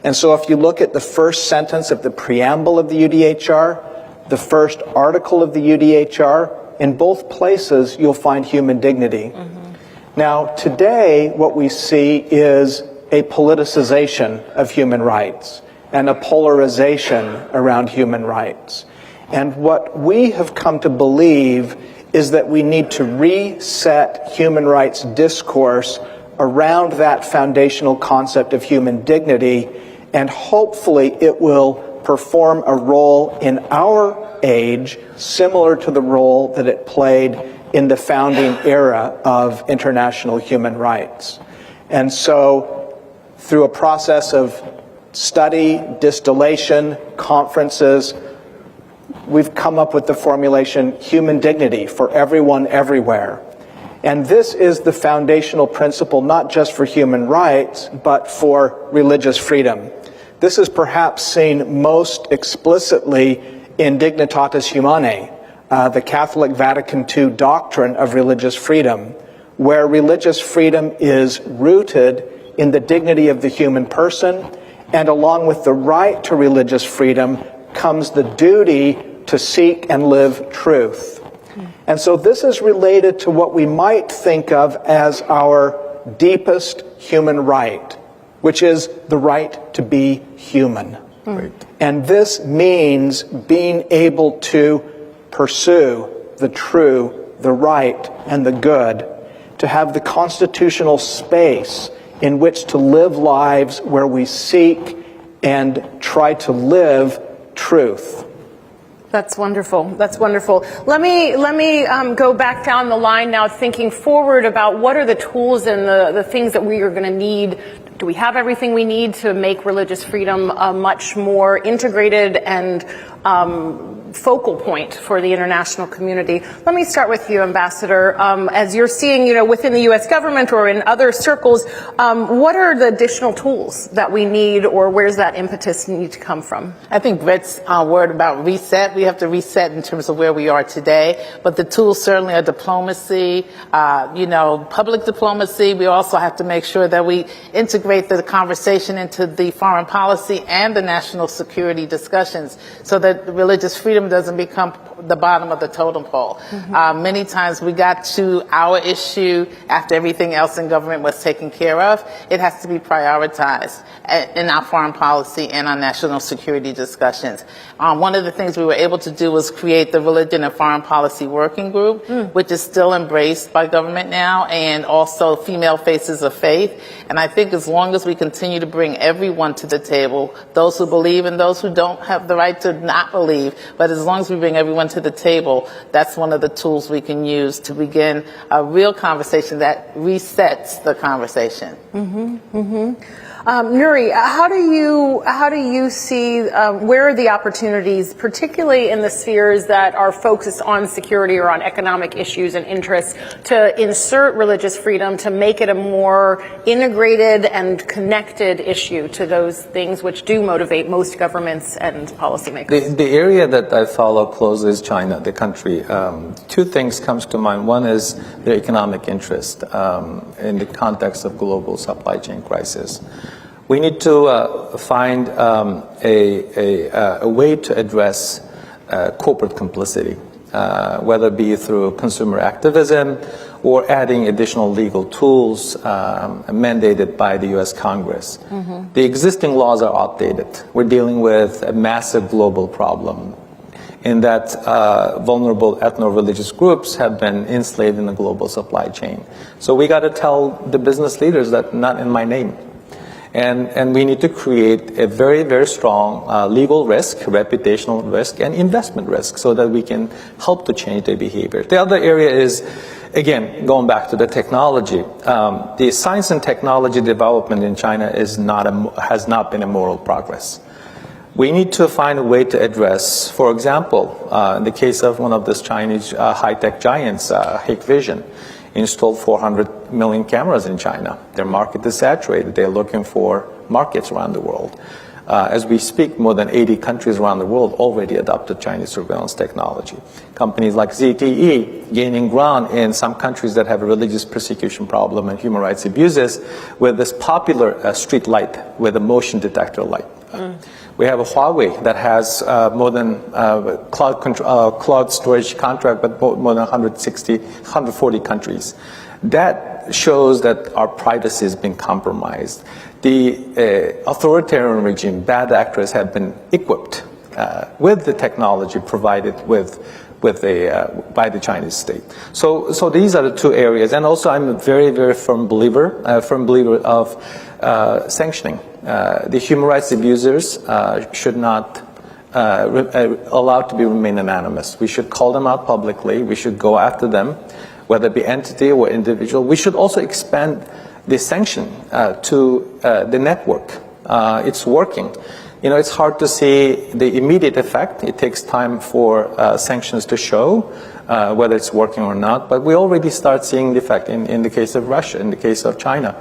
And so if you look at the first sentence of the preamble of the UDHR, the first article of the UDHR, in both places you'll find human dignity. Now, today what we see is a politicization of human rights and a polarization around human rights. And what we have come to believe is that we need to reset human rights discourse around that foundational concept of human dignity, and hopefully it will perform a role in our age similar to the role that it played in the founding era of international human rights. And so, through a process of study, distillation, conferences, we've come up with the formulation human dignity for everyone, everywhere. And this is the foundational principle not just for human rights, but for religious freedom. This is perhaps seen most explicitly in Dignitatis Humanae, the Catholic Vatican II doctrine of religious freedom, where religious freedom is rooted in the dignity of the human person, and along with the right to religious freedom comes the duty to seek and live truth. And so this is related to what we might think of as our deepest human right, which is the right to be human. And this means being able to pursue the true, the right, and the good, to have the constitutional space in which to live lives where we seek and try to live truth.
That's wonderful. That's wonderful. Let me go back down the line now, thinking forward about what are the tools and the things that we are going to need. Do we have everything we need to make religious freedom a much more integrated and focal point for the international community? Let me start with you, Ambassador. As you're seeing, within the U.S. government or in other circles, what are the additional tools that we need, or where's that impetus need to come from?
I think Brett's word about reset, we have to reset in terms of where we are today, but the tools certainly are diplomacy, public diplomacy. We also have to make sure that we integrate the conversation into the foreign policy and the national security discussions so that religious freedom doesn't become the bottom of the totem pole. Many times we got to our issue after everything else in government was taken care of. It has to be prioritized in our foreign policy and our national security discussions. One of the things we were able to do was create the Religion and Foreign Policy Working Group, which is still embraced by government now, and also Female Faces of Faith. And I think as long as we continue to bring everyone to the table, those who believe and those who don't have the right to not believe, but as long as we bring everyone to the table, that's one of the tools we can use to begin a real conversation that resets the conversation.
Nuri, how do you see where are the opportunities, particularly in the spheres that are focused on security or on economic issues and interests, to insert religious freedom to make it a more integrated and connected issue to those things which do motivate most governments and policymakers?
The area that I follow closely is China, the country. Two things comes to mind. One is their economic interest in the context of global supply chain crisis. We need to find a way to address corporate complicity, whether it be through consumer activism or adding additional legal tools mandated by the U.S. Congress. The existing laws are outdated. We're dealing with a massive global problem in that vulnerable ethno-religious groups have been enslaved in the global supply chain. So we got to tell the business leaders that not in my name. And we need to create a very, very strong legal risk, reputational risk, and investment risk so that we can help to change their behavior. The other area is, again, going back to the technology. The science and technology development in China has not been a moral progress. We need to find a way to address, for example, in the case of one of these Chinese high-tech giants, Hikvision, installed 400 million cameras in China. Their market is saturated. They're looking for markets around the world. As we speak, more than 80 countries around the world already adopted Chinese surveillance technology. Companies like ZTE gaining ground in some countries that have a religious persecution problem and human rights abuses with this popular street light with a motion detector light. We have a Huawei that has more than cloud storage contract with more than 140 countries. That shows that our privacy has been compromised. The authoritarian regime, bad actors have been equipped with the technology provided by the Chinese state. So these are the two areas. And also I'm a very, very firm believer of sanctioning. The human rights abusers should not allowed to remain anonymous. We should call them out publicly. We should go after them, whether it be entity or individual. We should also expand the sanction to the network. It's working. You know, it's hard to see the immediate effect. It takes time for sanctions to show whether it's working or not. But we already start seeing the effect in the case of Russia, in the case of China.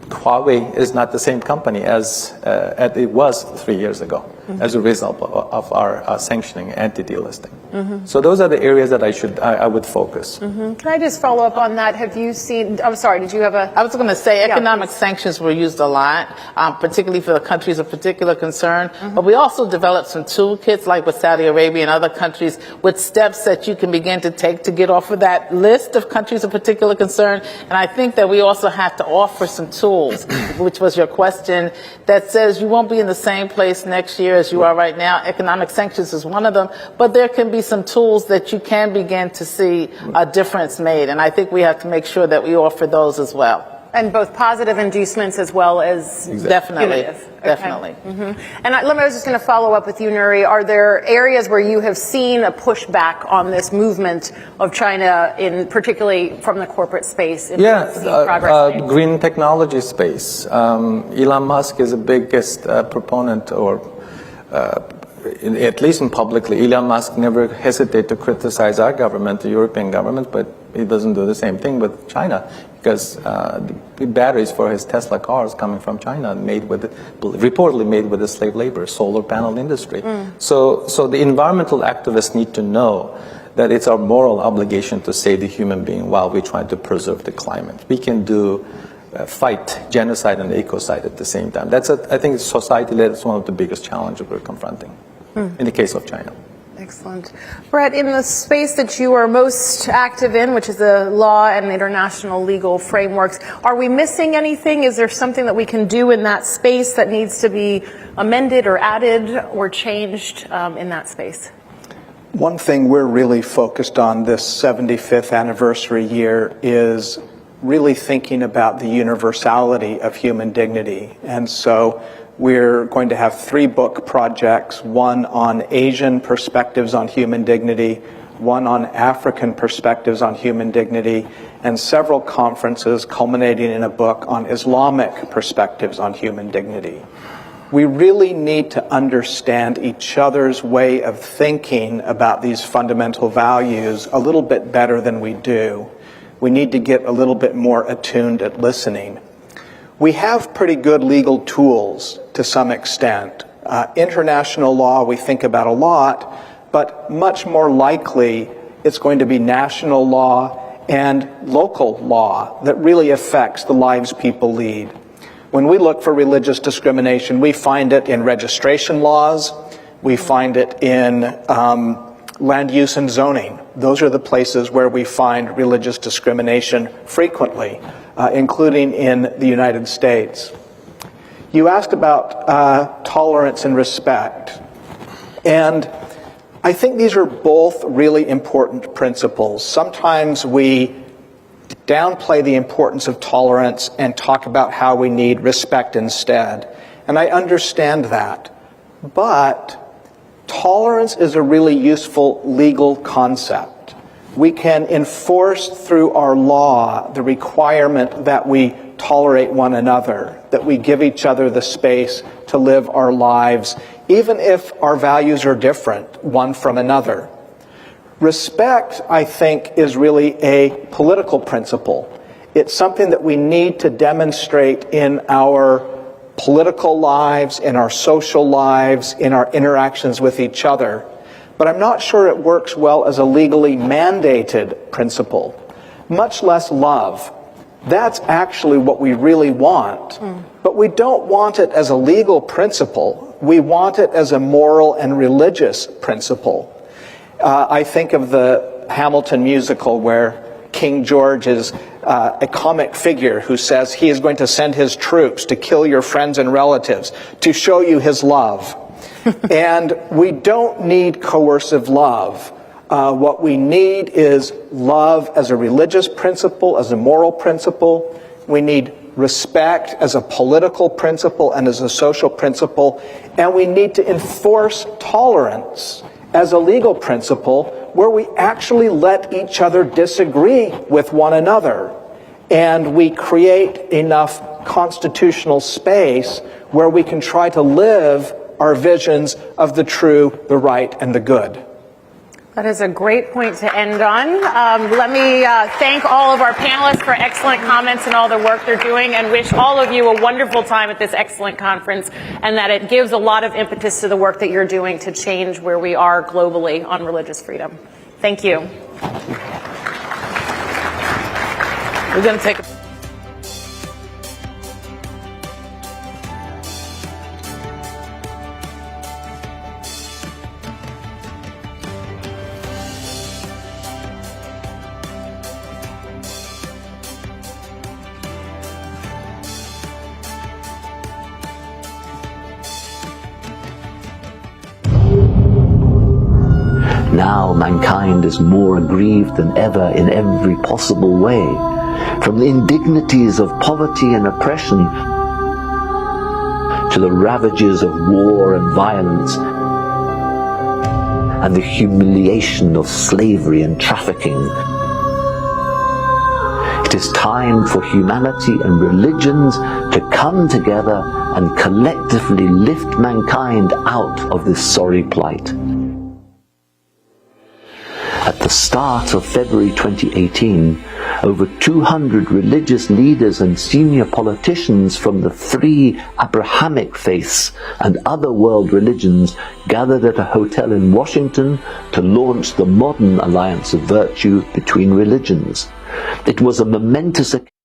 Huawei is not the same company as it was 3 years ago as a result of our sanctioning entity listing. So those are the areas that I would focus.
Can I just follow up on that? Have you seen, I'm sorry, did you have a...
I was going to say economic sanctions were used a lot, particularly for the countries of particular concern. But we also developed some toolkits like with Saudi Arabia and other countries with steps that you can begin to take to get off of that list of countries of particular concern. And I think that we also have to offer some tools, which was your question, that says you won't be in the same place next year as you are right now. Economic sanctions is one of them, but there can be some tools that you can begin to see a difference made, and I think we have to make sure that we offer those as well.
And both positive inducements as well as
definitely,
punitive.
definitely.
And I was just going to follow up with you, Nuri. Are there areas where you have seen a pushback on this movement of China, in particularly from the corporate space?
Green technology space. Elon Musk is the biggest proponent, or at least in publicly, Elon Musk never hesitated to criticize our government, the European government, but he doesn't do the same thing with China, because the batteries for his Tesla cars coming from China, reportedly made with the slave labor, solar panel industry. So the environmental activists need to know that it's our moral obligation to save the human being while we try to preserve the climate. We can fight genocide and ecocide at the same time. I think society-led is one of the biggest challenges we're confronting in the case of China.
Excellent. Brett, in the space that you are most active in, which is the law and international legal frameworks, are we missing anything? Is there something that we can do in that space that needs to be amended or added or changed in that space?
One thing we're really focused on this 75th anniversary year is really thinking about the universality of human dignity. And so we're going to have 3 book projects, one on Asian perspectives on human dignity, one on African perspectives on human dignity, and several conferences culminating in a book on Islamic perspectives on human dignity. We really need to understand each other's way of thinking about these fundamental values a little bit better than we do. We need to get a little bit more attuned at listening. We have pretty good legal tools to some extent. International law we think about a lot, but much more likely it's going to be national law and local law that really affects the lives people lead. When we look for religious discrimination, we find it in registration laws, we find it in land use and zoning. Those are the places where we find religious discrimination frequently, including in the United States. You asked about tolerance and respect. And I think these are both really important principles. Sometimes we downplay the importance of tolerance and talk about how we need respect instead. And I understand that. But tolerance is a really useful legal concept. We can enforce through our law the requirement that we tolerate one another, that we give each other the space to live our lives, even if our values are different one from another. Respect, I think, is really a political principle. It's something that we need to demonstrate in our political lives, in our social lives, in our interactions with each other. But I'm not sure it works well as a legally mandated principle, much less love. That's actually what we really want. But we don't want it as a legal principle. We want it as a moral and religious principle. I think of the Hamilton musical where King George is a comic figure who says he is going to send his troops to kill your friends and relatives to show you his love. And we don't need coercive love. What we need is love as a religious principle, as a moral principle. We need respect as a political principle and as a social principle. And we need to enforce tolerance as a legal principle where we actually let each other disagree with one another. And we create enough constitutional space where we can try to live our visions of the true, the right, and the good.
That is a great point to end on. Let me thank all of our panelists for excellent comments and all the work they're doing, and wish all of you a wonderful time at this excellent conference, and that it gives a lot of impetus to the work that you're doing to change where we are globally on religious freedom. Thank you.
We're going to take a
Now mankind is more aggrieved than ever in every possible way, from the indignities of poverty and oppression to the ravages of war and violence, and the humiliation of slavery and trafficking. It is time for humanity and religions to come together and collectively lift mankind out of this sorry plight. At the start of February 2018, over 200 religious leaders and senior politicians from the 3 Abrahamic faiths and other world religions gathered at a hotel in Washington to launch the modern alliance of virtue between religions. It was a momentous occasion.